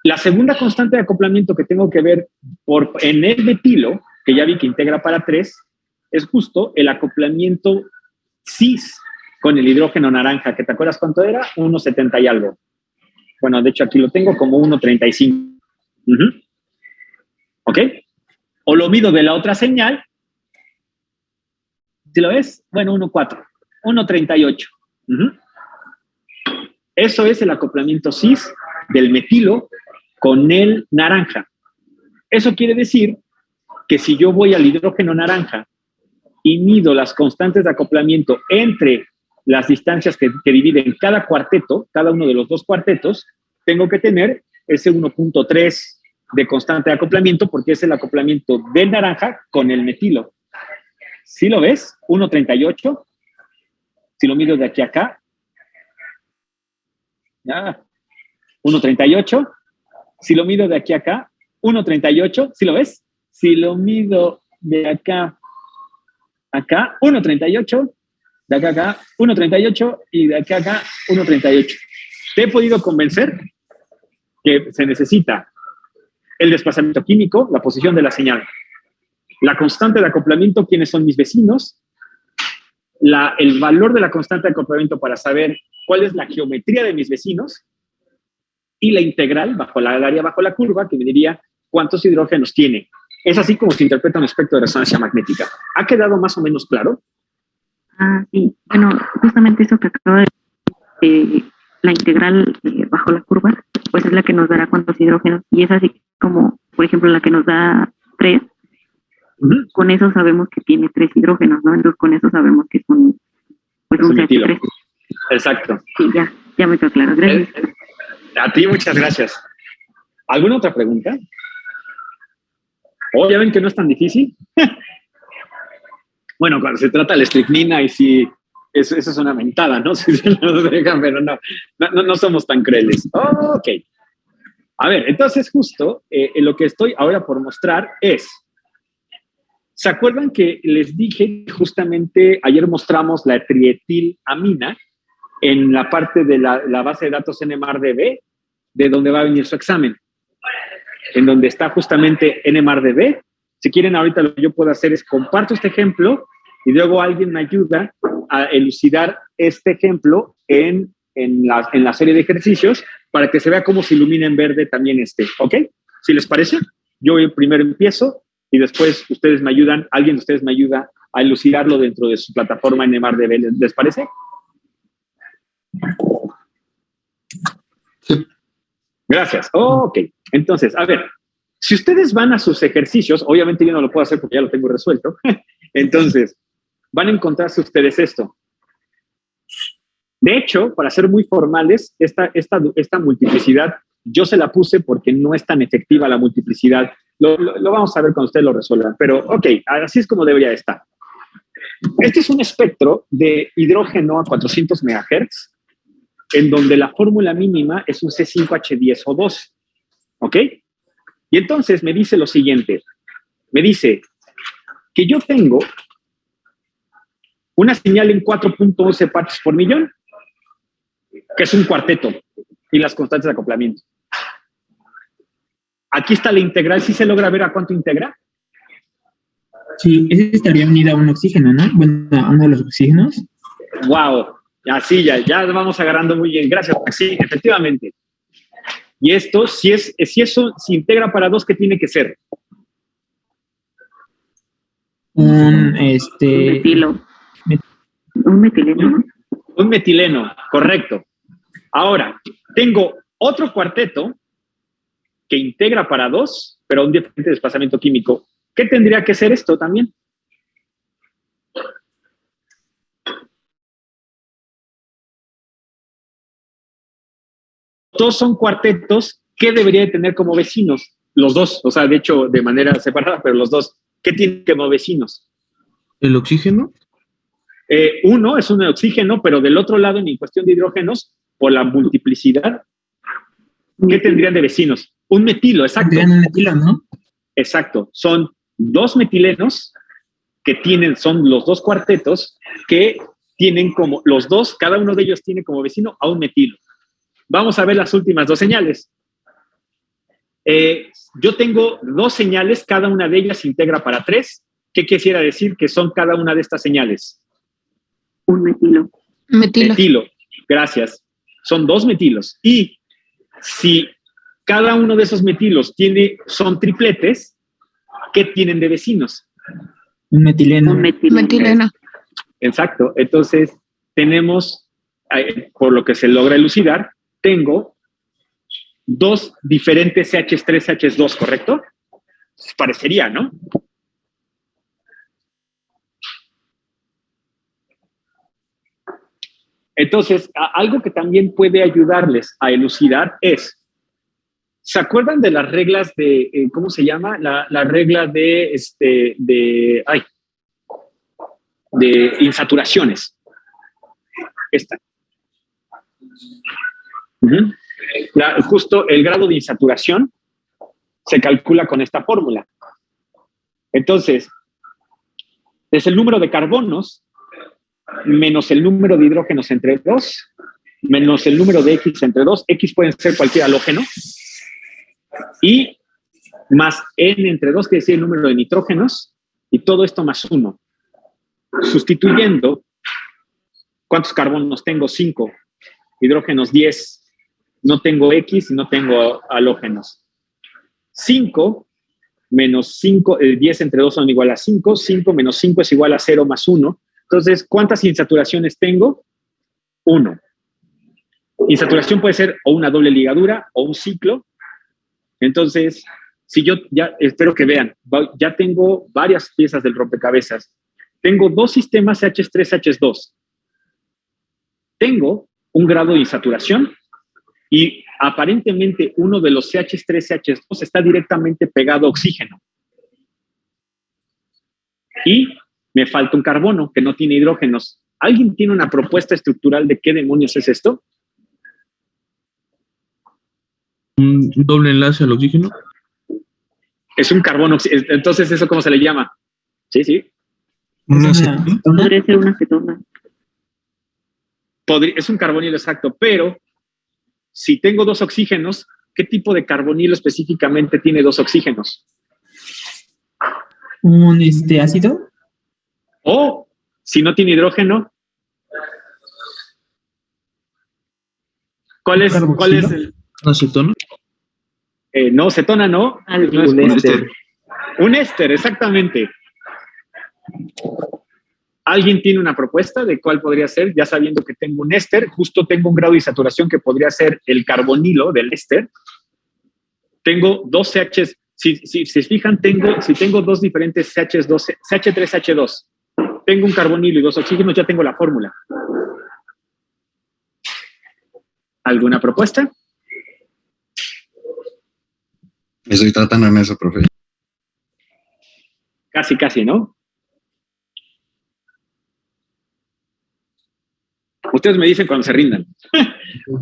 La segunda constante de acoplamiento que tengo que ver en el metilo, que ya vi que integra para 3, es justo el acoplamiento cis con el hidrógeno naranja, que te acuerdas cuánto era? 1,70 y algo. Bueno, de hecho aquí lo tengo como 1,35. Uh-huh. ¿Ok? O lo mido de la otra señal. ¿Sí lo ves? Bueno, 1,4. 1,38. Uh-huh. Eso es el acoplamiento cis del metilo con el naranja. Eso quiere decir que si yo voy al hidrógeno naranja y mido las constantes de acoplamiento entre las distancias que dividen cada cuarteto, cada uno de los dos cuartetos, tengo que tener ese 1.3 de constante de acoplamiento porque es el acoplamiento del naranja con el metilo. ¿Sí lo ves? 1.38. Si lo mido de aquí a acá. 1.38. Si lo mido de aquí a acá. 1.38. ¿Sí lo ves? Si lo mido de acá a acá. 1.38. De acá a acá. 1.38. Y de acá a acá. 1.38. ¿Te he podido convencer que se necesita el desplazamiento químico, la posición de la señal, la constante de acoplamiento, quiénes son mis vecinos, el valor de la constante de acoplamiento para saber cuál es la geometría de mis vecinos y la integral bajo el área bajo la curva que me diría cuántos hidrógenos tiene? Es así como se interpreta un espectro de resonancia magnética. ¿Ha quedado más o menos claro? Sí. Bueno, justamente eso que acabo de decir, la integral bajo la curva, pues es la que nos dará cuántos hidrógenos. Y es así como, por ejemplo, la que nos da 3. Uh-huh. Con eso sabemos que tiene 3 hidrógenos, ¿no? Entonces con eso sabemos que son pues un CH3. Exacto. Sí, ya me quedó claro. Gracias. A ti, muchas gracias. ¿Alguna otra pregunta? ¿Ya ven que no es tan difícil? Bueno, cuando se trata de la estricnina y si eso es una mentada, ¿no? Si se nos dejan, pero no somos tan crueles. Ok. A ver, entonces justo lo que estoy ahora por mostrar es, ¿se acuerdan que les dije justamente, ayer mostramos la trietilamina en la parte de la base de datos NMARDB, de donde va a venir su examen? En donde está justamente NMARDB. Si quieren, ahorita lo que yo puedo hacer es comparto este ejemplo y luego alguien me ayuda a elucidar este ejemplo en en la serie de ejercicios para que se vea cómo se ilumina en verde también ¿ok? ¿Si les parece? Yo primero empiezo y después alguien de ustedes me ayuda a elucidarlo dentro de su plataforma NMARDB. ¿Les parece? Sí. Gracias. Ok. Entonces, a ver, si ustedes van a sus ejercicios, obviamente yo no lo puedo hacer porque ya lo tengo resuelto. Entonces, van a encontrarse ustedes esto. De hecho, para ser muy formales, esta multiplicidad yo se la puse porque no es tan efectiva la multiplicidad. Lo vamos a ver cuando ustedes lo resuelvan. Pero, ok, así es como debería estar. Este es un espectro de hidrógeno a 400 MHz, en donde la fórmula mínima es un C5H10O2. ¿Ok? Y entonces me dice lo siguiente. Me dice que yo tengo una señal en 4.11 partes por millón, que es un cuarteto, y las constantes de acoplamiento. Aquí está la integral. ¿Sí se logra ver a cuánto integra? Sí, ese estaría unida a un oxígeno, ¿no? Bueno, a uno de los oxígenos. ¡Wow! Así ya vamos agarrando muy bien. Gracias. Sí, efectivamente. Y esto, si eso se integra para 2, ¿qué tiene que ser? Un metilo. Un metileno, ¿no? Un metileno, correcto. Ahora, tengo otro cuarteto que integra para 2, pero a un diferente desplazamiento químico. ¿Qué tendría que ser esto también? Todos son cuartetos. ¿Qué debería de tener como vecinos? Los dos, o sea, de hecho, de manera separada, pero los dos. ¿Qué tienen como vecinos? ¿El oxígeno? Uno es un oxígeno, pero del otro lado, en cuestión de hidrógenos, por la multiplicidad, ¿qué tendrían de vecinos? Un metilo, exacto. Tendrían un metilo, ¿no? Exacto. Son 2 metilenos son los 2 cuartetos que tienen como, los dos, cada uno de ellos tiene como vecino a un metilo. Vamos a ver las últimas 2 señales. Yo tengo 2 señales, cada una de ellas se integra para 3. ¿Qué quisiera decir que son cada una de estas señales? Un metilo. Metilo, gracias. Son 2 metilos. Y si cada uno de esos metilos son tripletes, ¿qué tienen de vecinos? Un metileno. Un metileno. Exacto. Entonces, tenemos, por lo que se logra elucidar, tengo 2 diferentes CH3, CH2, ¿correcto? Parecería, ¿no? Entonces, algo que también puede ayudarles a elucidar es, ¿se acuerdan de las reglas de, ¿cómo se llama? La regla de insaturaciones. Esta. Justo el grado de insaturación se calcula con esta fórmula. Entonces, es el número de carbonos menos el número de hidrógenos entre 2, menos el número de X entre 2. X pueden ser cualquier halógeno. Y más N entre 2, que es el número de nitrógenos. Y todo esto más 1. Sustituyendo, ¿cuántos carbonos tengo? 5. Hidrógenos 10. No tengo X y no tengo halógenos. 5 menos 5, 10 entre 2 son igual a 5. 5 menos 5 es igual a 0 más 1. Entonces, ¿cuántas insaturaciones tengo? 1. Insaturación puede ser o una doble ligadura o un ciclo. Entonces, si yo ya espero que vean, ya tengo varias piezas del rompecabezas. Tengo 2 sistemas CH3, CH2. Tengo un grado de insaturación y aparentemente uno de los CH3, CH2 está directamente pegado a oxígeno. Y me falta un carbono que no tiene hidrógenos. ¿Alguien tiene una propuesta estructural de qué demonios es esto? ¿Un doble enlace al oxígeno? Es un carbono. Entonces, ¿eso cómo se le llama? Sí. ¿Una ¿Cetona? Podría ser una cetona. Es un carbonilo exacto, pero si tengo 2 oxígenos, ¿qué tipo de carbonilo específicamente tiene 2 oxígenos? ¿Un ácido? O, si no tiene hidrógeno, ¿Cuál es el? ¿Acetona? No, cetona no. No es Un éster. un éster, exactamente. ¿Alguien tiene una propuesta de cuál podría ser? Ya sabiendo que tengo un éster, justo tengo un grado de saturación que podría ser el carbonilo del éster. Tengo dos CHs. Si se fijan, si tengo dos diferentes CH2, CH3H2, tengo un carbonilo y dos oxígenos, ya tengo la fórmula. ¿Alguna propuesta? Estoy tratando en eso, profe. Casi, ¿no? Ustedes me dicen cuando se rindan.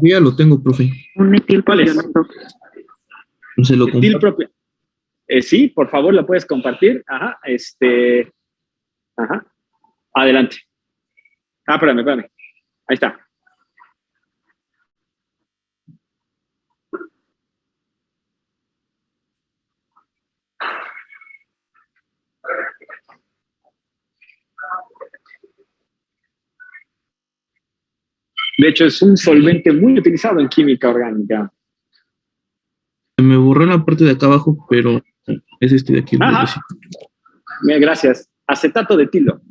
Ya lo tengo, profe. Un ¿Cuál es? metilpropionato. Se lo Etil comparto. propio. Sí, por favor, la puedes compartir. Ajá, ajá. Adelante. Espérame. Ahí está. De hecho, es un solvente muy utilizado en química orgánica. Se me borró la parte de acá abajo, pero es este de aquí. El Ajá. verdecito. Bien, gracias. Acetato de etilo.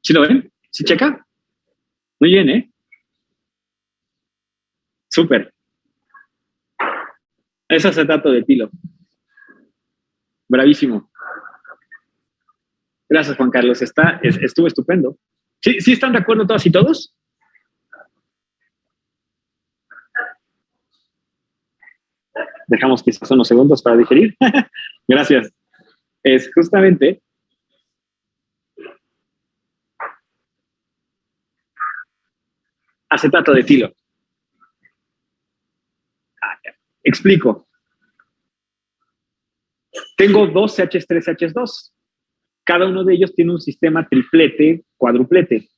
¿Sí lo ven? ¿Sí checa? Muy bien, ¿eh? Súper. Es acetato de etilo. Bravísimo. Gracias, Juan Carlos. Estuvo estupendo. ¿Sí están de acuerdo todas y todos? Dejamos quizás unos segundos para digerir. Gracias. Es justamente acetato de etilo. Explico. Tengo dos CH3H2. Cada uno de ellos tiene un sistema triplete, cuadruplete.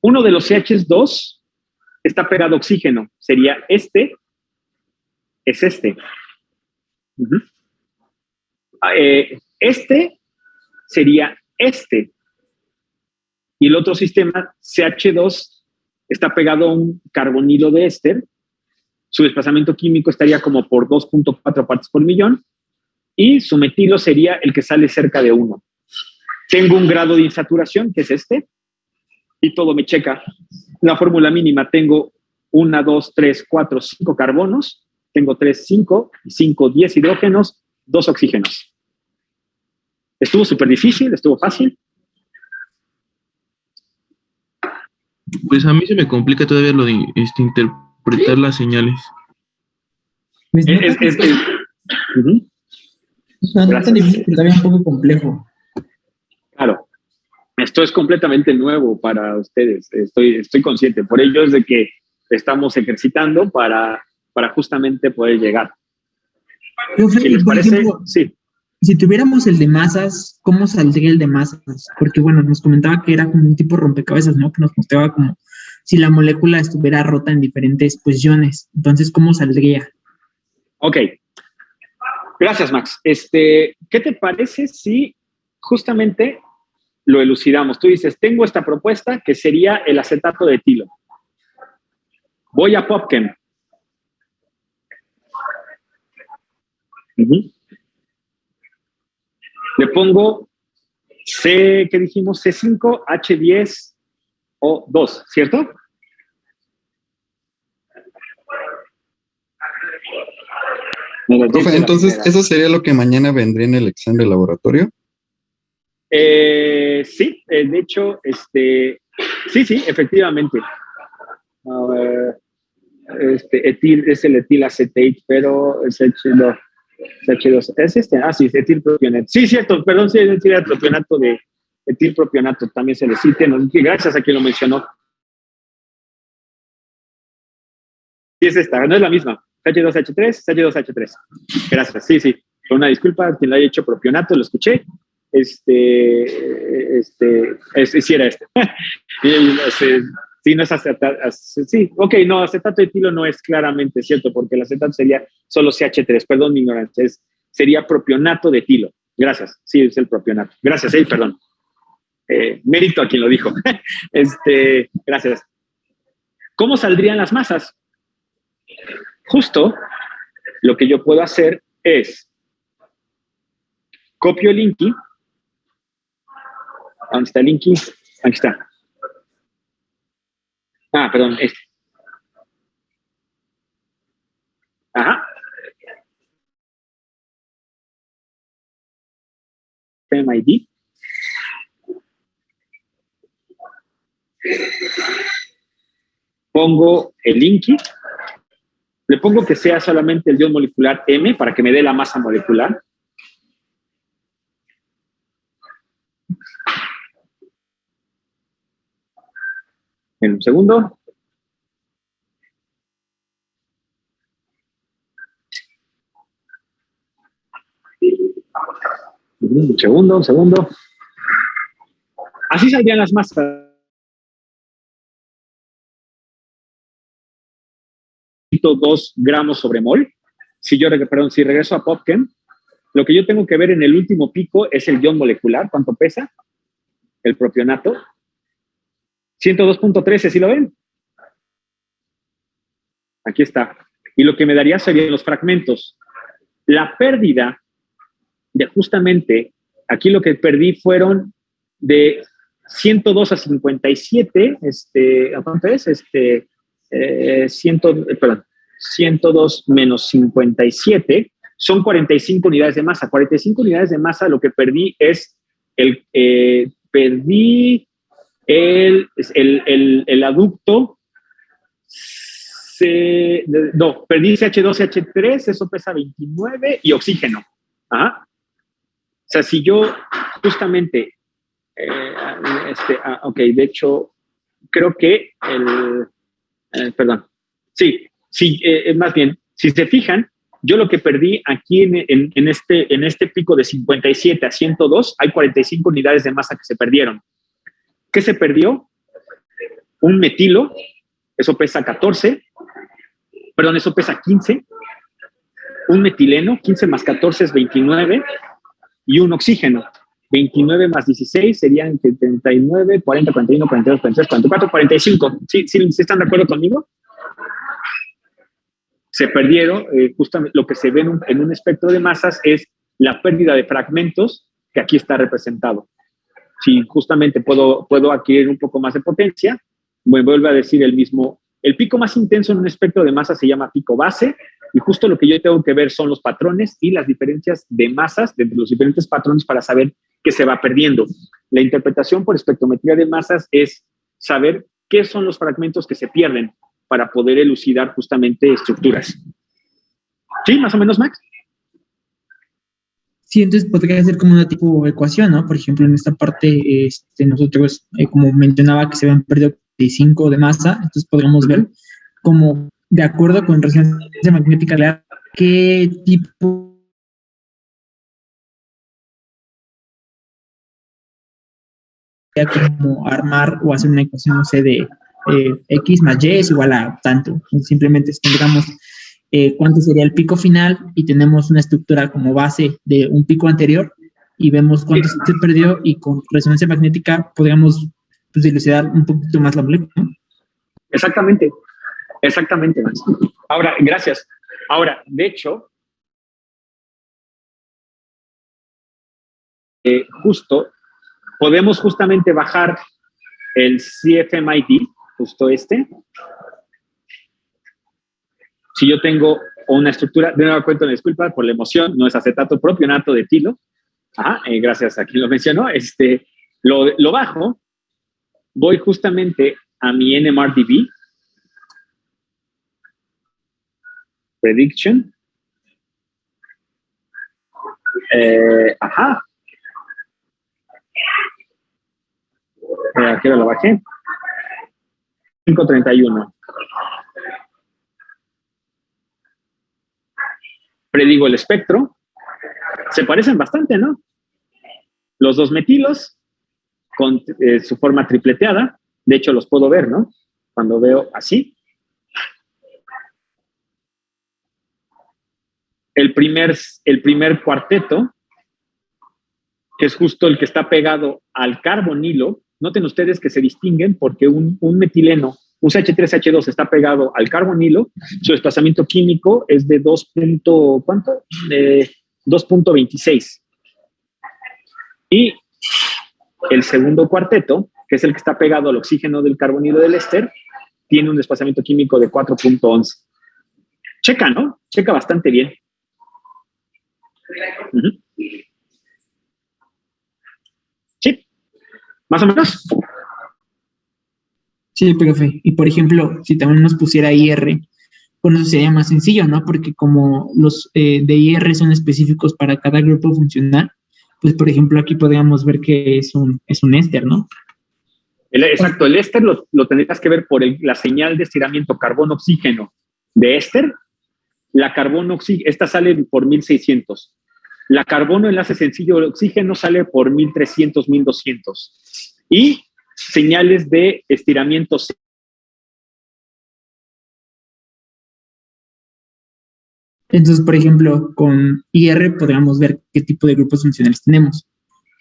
Uno de los CH2 está pegado a oxígeno. Sería este. Es este. Uh-huh. Este sería este. Y el otro sistema, CH2, está pegado a un carbonilo de éster. Su desplazamiento químico estaría como por 2.4 partes por millón. Y su metilo sería el que sale cerca de 1. Tengo un grado de insaturación, que es este. Y todo me checa. La fórmula mínima, tengo 1, 2, 3, 4, 5 carbonos. Tengo 3, 5, 10 hidrógenos, 2 oxígenos. Estuvo súper difícil, estuvo fácil. Pues a mí se me complica todavía lo de interpretar las señales. Pues no, Uh-huh. no tan difícil, pero también un poco complejo. Claro. Esto es completamente nuevo para ustedes. Estoy consciente. Por ello es de que estamos ejercitando para justamente poder llegar. Pero, Si les por parece, ejemplo, sí. si tuviéramos el de masas, ¿cómo saldría el de masas? Porque, bueno, nos comentaba que era como un tipo rompecabezas, ¿no? Que nos mostraba como si la molécula estuviera rota en diferentes posiciones. Entonces, ¿cómo saldría? Ok. Gracias, Max. ¿Qué te parece si justamente lo elucidamos? Tú dices, tengo esta propuesta que sería el acetato de etilo. Voy a PubChem. Uh-huh. Le pongo ¿qué dijimos? C5H10O2, ¿cierto? Profe, entonces, ¿eso sería lo que mañana vendría en el examen de laboratorio? Sí, de hecho, sí, efectivamente. A ver, etil es el etilacetate, pero es H2. ¿Es este? Sí, es etilpropionato. Sí, cierto, perdón, sí, es etilpropionato de etilpropionato, también se le cite. Gracias a quien lo mencionó. Sí, es esta, no es la misma. H2H3, H2H3. Gracias, sí. Con una disculpa a quien le haya hecho propionato, lo escuché. Sí era este. Sí, no es acetato. Sí, ok, no, acetato de etilo no es claramente cierto, porque el acetato sería solo CH3. Perdón mi ignorancia, sería propionato de etilo. Gracias, sí, es el propionato. Gracias, perdón. Mérito a quien lo dijo. Gracias. ¿Cómo saldrían las masas? Justo lo que yo puedo hacer es copio el Inky. ¿Dónde está el Inky? Aquí está. Perdón, este. Ajá. ID. Pongo el Inky. Le pongo que sea solamente el ion molecular M para que me dé la masa molecular. En un segundo. Un segundo. Así saldrían las masas. 2 gramos sobre mol. Si regreso a PubChem, lo que yo tengo que ver en el último pico es el ion molecular. ¿Cuánto pesa? El propionato. 102.13, ¿sí lo ven? Aquí está. Y lo que me daría serían los fragmentos. La pérdida de justamente, aquí lo que perdí fueron de 102 a 57, ¿cuánto es? 102 menos 57 son 45 unidades de masa. 45 unidades de masa, lo que perdí es perdí el aducto, perdí CH2, CH3, eso pesa 29 y oxígeno. Ajá. O sea, si yo justamente, ok, de hecho, creo que perdón, sí, más bien, si se fijan, yo lo que perdí aquí en este pico de 57 a 102, hay 45 unidades de masa que se perdieron. ¿Qué se perdió? Un metilo, eso pesa 14, perdón, eso pesa 15, un metileno, 15 más 14 es 29, y un oxígeno, 29 más 16 serían 39, 40, 41, 42, 43, 44, 45. ¿Sí están de acuerdo conmigo? Se perdieron, justamente lo que se ve en un espectro de masas es la pérdida de fragmentos que aquí está representado. Si justamente puedo adquirir un poco más de potencia, me vuelve a decir el mismo. El pico más intenso en un espectro de masa se llama pico base, y justo lo que yo tengo que ver son los patrones y las diferencias de masas de los diferentes patrones para saber qué se va perdiendo. La interpretación por espectrometría de masas es saber qué son los fragmentos que se pierden para poder elucidar justamente estructuras. ¿Sí? ¿Más o menos, Max? Sí, entonces podría ser como una tipo de ecuación, ¿no? Por ejemplo, en esta parte, nosotros, como mencionaba, que se habían perdido 45 de masa, entonces podríamos ver como, de acuerdo con resonancia magnética, qué tipo como armar o hacer una ecuación, no sé, de X más Y es igual a tanto. Simplemente tendríamos cuánto sería el pico final y tenemos una estructura como base de un pico anterior y vemos cuánto se perdió, y con resonancia magnética podríamos dilucidar un poquito más la molécula, ¿no? Exactamente, Max. Ahora, gracias. Ahora, de hecho, podemos justamente bajar el CFMID, justo Si yo tengo una estructura, de nuevo cuento, disculpa por la emoción, no es acetato propionato de etilo. Gracias a quien lo mencionó. Lo bajo, voy justamente a mi NMRDB, Prediction. Aquí lo bajé. 531. Predigo el espectro. Se parecen bastante, ¿no? Los dos metilos con su forma tripleteada. De hecho, los puedo ver, ¿no? Cuando veo así. El primer cuarteto que es justo el que está pegado al carbonilo. Noten ustedes que se distinguen porque un metileno, un CH3H2 está pegado al carbonilo, su desplazamiento químico es de 2.26. Y el segundo cuarteto, que es el que está pegado al oxígeno del carbonilo del éster, tiene un desplazamiento químico de 4.11. Checa, ¿no? Checa bastante bien. Sí, más o menos. Sí, profe. Y por ejemplo, si también nos pusiera IR, pues eso sería más sencillo, ¿no? Porque como los de IR son específicos para cada grupo funcional, pues por ejemplo aquí podríamos ver que es un éster, ¿no? Exacto, el éster lo tendrías que ver por la señal de estiramiento carbono-oxígeno de éster. La carbono-oxígeno, esta sale por 1600. La carbono enlace sencillo de oxígeno sale por 1300, 1200. Y señales de estiramiento. Entonces, por ejemplo, con IR podríamos ver qué tipo de grupos funcionales tenemos.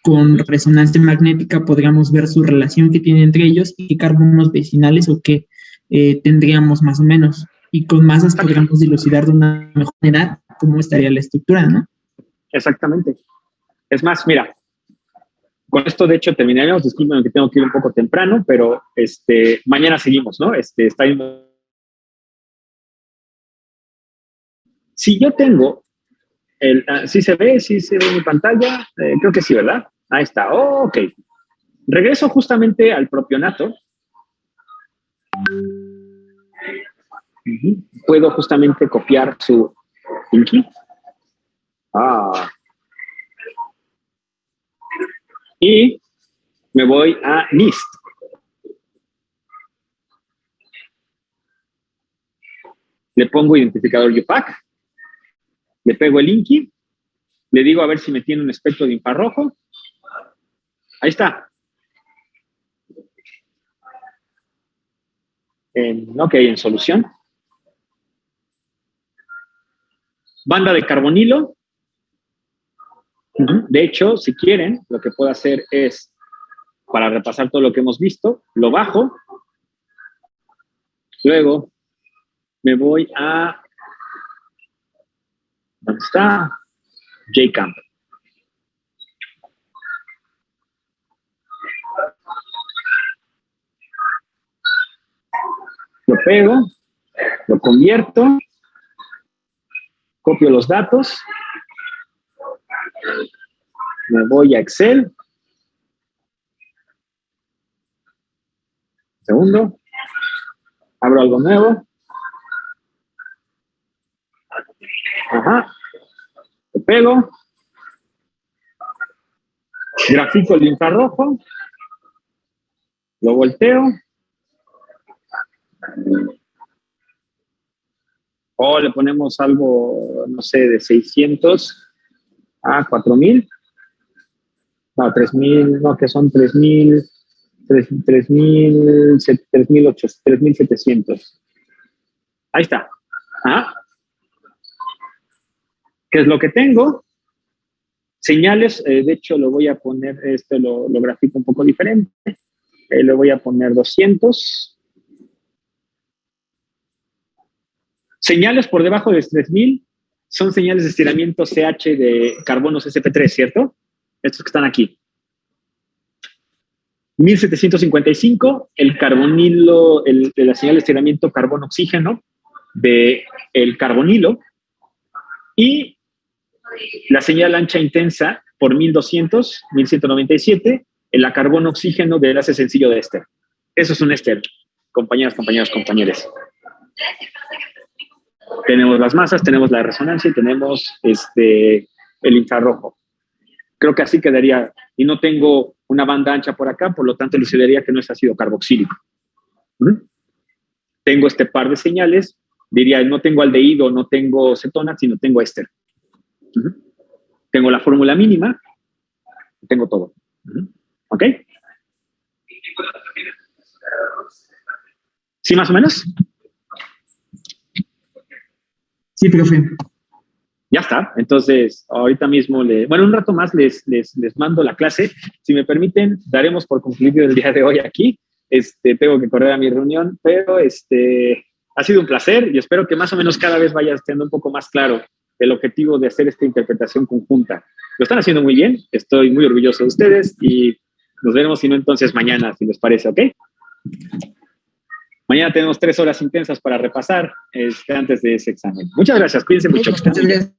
Con resonancia magnética podríamos ver su relación que tiene entre ellos y qué carbonos vecinales o qué tendríamos más o menos. Y con masas podríamos dilucidar de una mejor manera cómo estaría la estructura, ¿no? Exactamente. Es más, mira, con esto de hecho terminaremos. Disculpen que tengo que ir un poco temprano, pero mañana seguimos, ¿no? Si yo tengo ¿sí se ve? ¿Sí se ve mi pantalla? Creo que sí, ¿verdad? Ahí está. Oh, ok. Regreso justamente al propionato. Puedo justamente copiar su Pinky. Y me voy a NIST. Le pongo identificador UPAC. Le pego el Inky. Le digo a ver si me tiene un espectro de infrarrojo. Ahí está. Ok, en solución. Banda de carbonilo. De hecho, si quieren, lo que puedo hacer es, para repasar todo lo que hemos visto, lo bajo. Luego me voy a... ¿Dónde está? JCamp. Lo pego, lo convierto, copio los datos, me voy a Excel. Segundo, abro algo nuevo. Ajá, lo pego, grafico el infrarrojo, lo volteo. O le ponemos algo, no sé, de 600 a 4000. No, 3000, no, que son 3000, 3700. Ahí está. Ajá. ¿Qué es lo que tengo? Señales, de hecho lo voy a poner, lo grafico un poco diferente. Le voy a poner 200. Señales por debajo de 3000 son señales de estiramiento CH de carbonos sp3, ¿cierto? Estos que están aquí. 1755, el carbonilo, la señal de estiramiento carbono-oxígeno del carbonilo. Y la señal ancha intensa por 1200, 1197, el carbono-oxígeno del enlace sencillo de éster. Eso es un éster, compañeras, compañeros, compañeros. Tenemos las masas, tenemos la resonancia y tenemos el infrarrojo. Creo que así quedaría. Y no tengo una banda ancha por acá, por lo tanto, elucidaría que no es ácido carboxílico. Tengo este par de señales. Diría, no tengo aldehído, no tengo cetona, sino tengo éster. Tengo la fórmula mínima. Tengo todo. ¿Ok? ¿Sí, más o menos? Sí, profe. Ya. está. Entonces, ahorita mismo, un rato más les mando la clase. Si me permiten, daremos por concluido el día de hoy aquí. Tengo que correr a mi reunión, pero ha sido un placer y espero que más o menos cada vez vaya siendo un poco más claro el objetivo de hacer esta interpretación conjunta. Lo están haciendo muy bien, estoy muy orgulloso de ustedes y nos veremos, si no, entonces mañana, si les parece, ¿ok? Mañana tenemos 3 horas intensas para repasar antes de ese examen. Muchas gracias, cuídense mucho. Muchas gracias.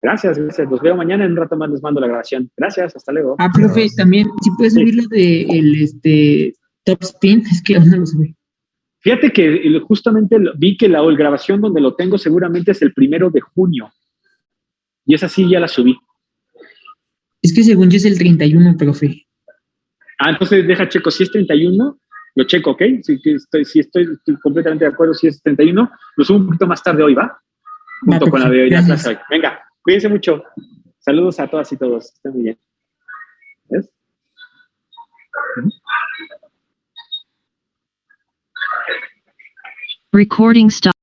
Gracias. Los veo mañana, en un rato más les mando la grabación. Gracias, hasta luego. Profe, también, si puedes subir lo de el top spin, es que aún no lo subí. Fíjate que justamente vi que la grabación donde lo tengo seguramente es el 1 de junio. Y esa sí ya la subí. Es que según yo es el 31, profe. Entonces deja checo. Si es 31, lo checo, ¿ok? Si estoy completamente de acuerdo, si es 31, lo subo un poquito más tarde hoy, ¿va? Junto con la de hoy, la clase hoy. Venga, cuídense mucho. Saludos a todas y todos. Estén muy bien. ¿Ves? Recording stop.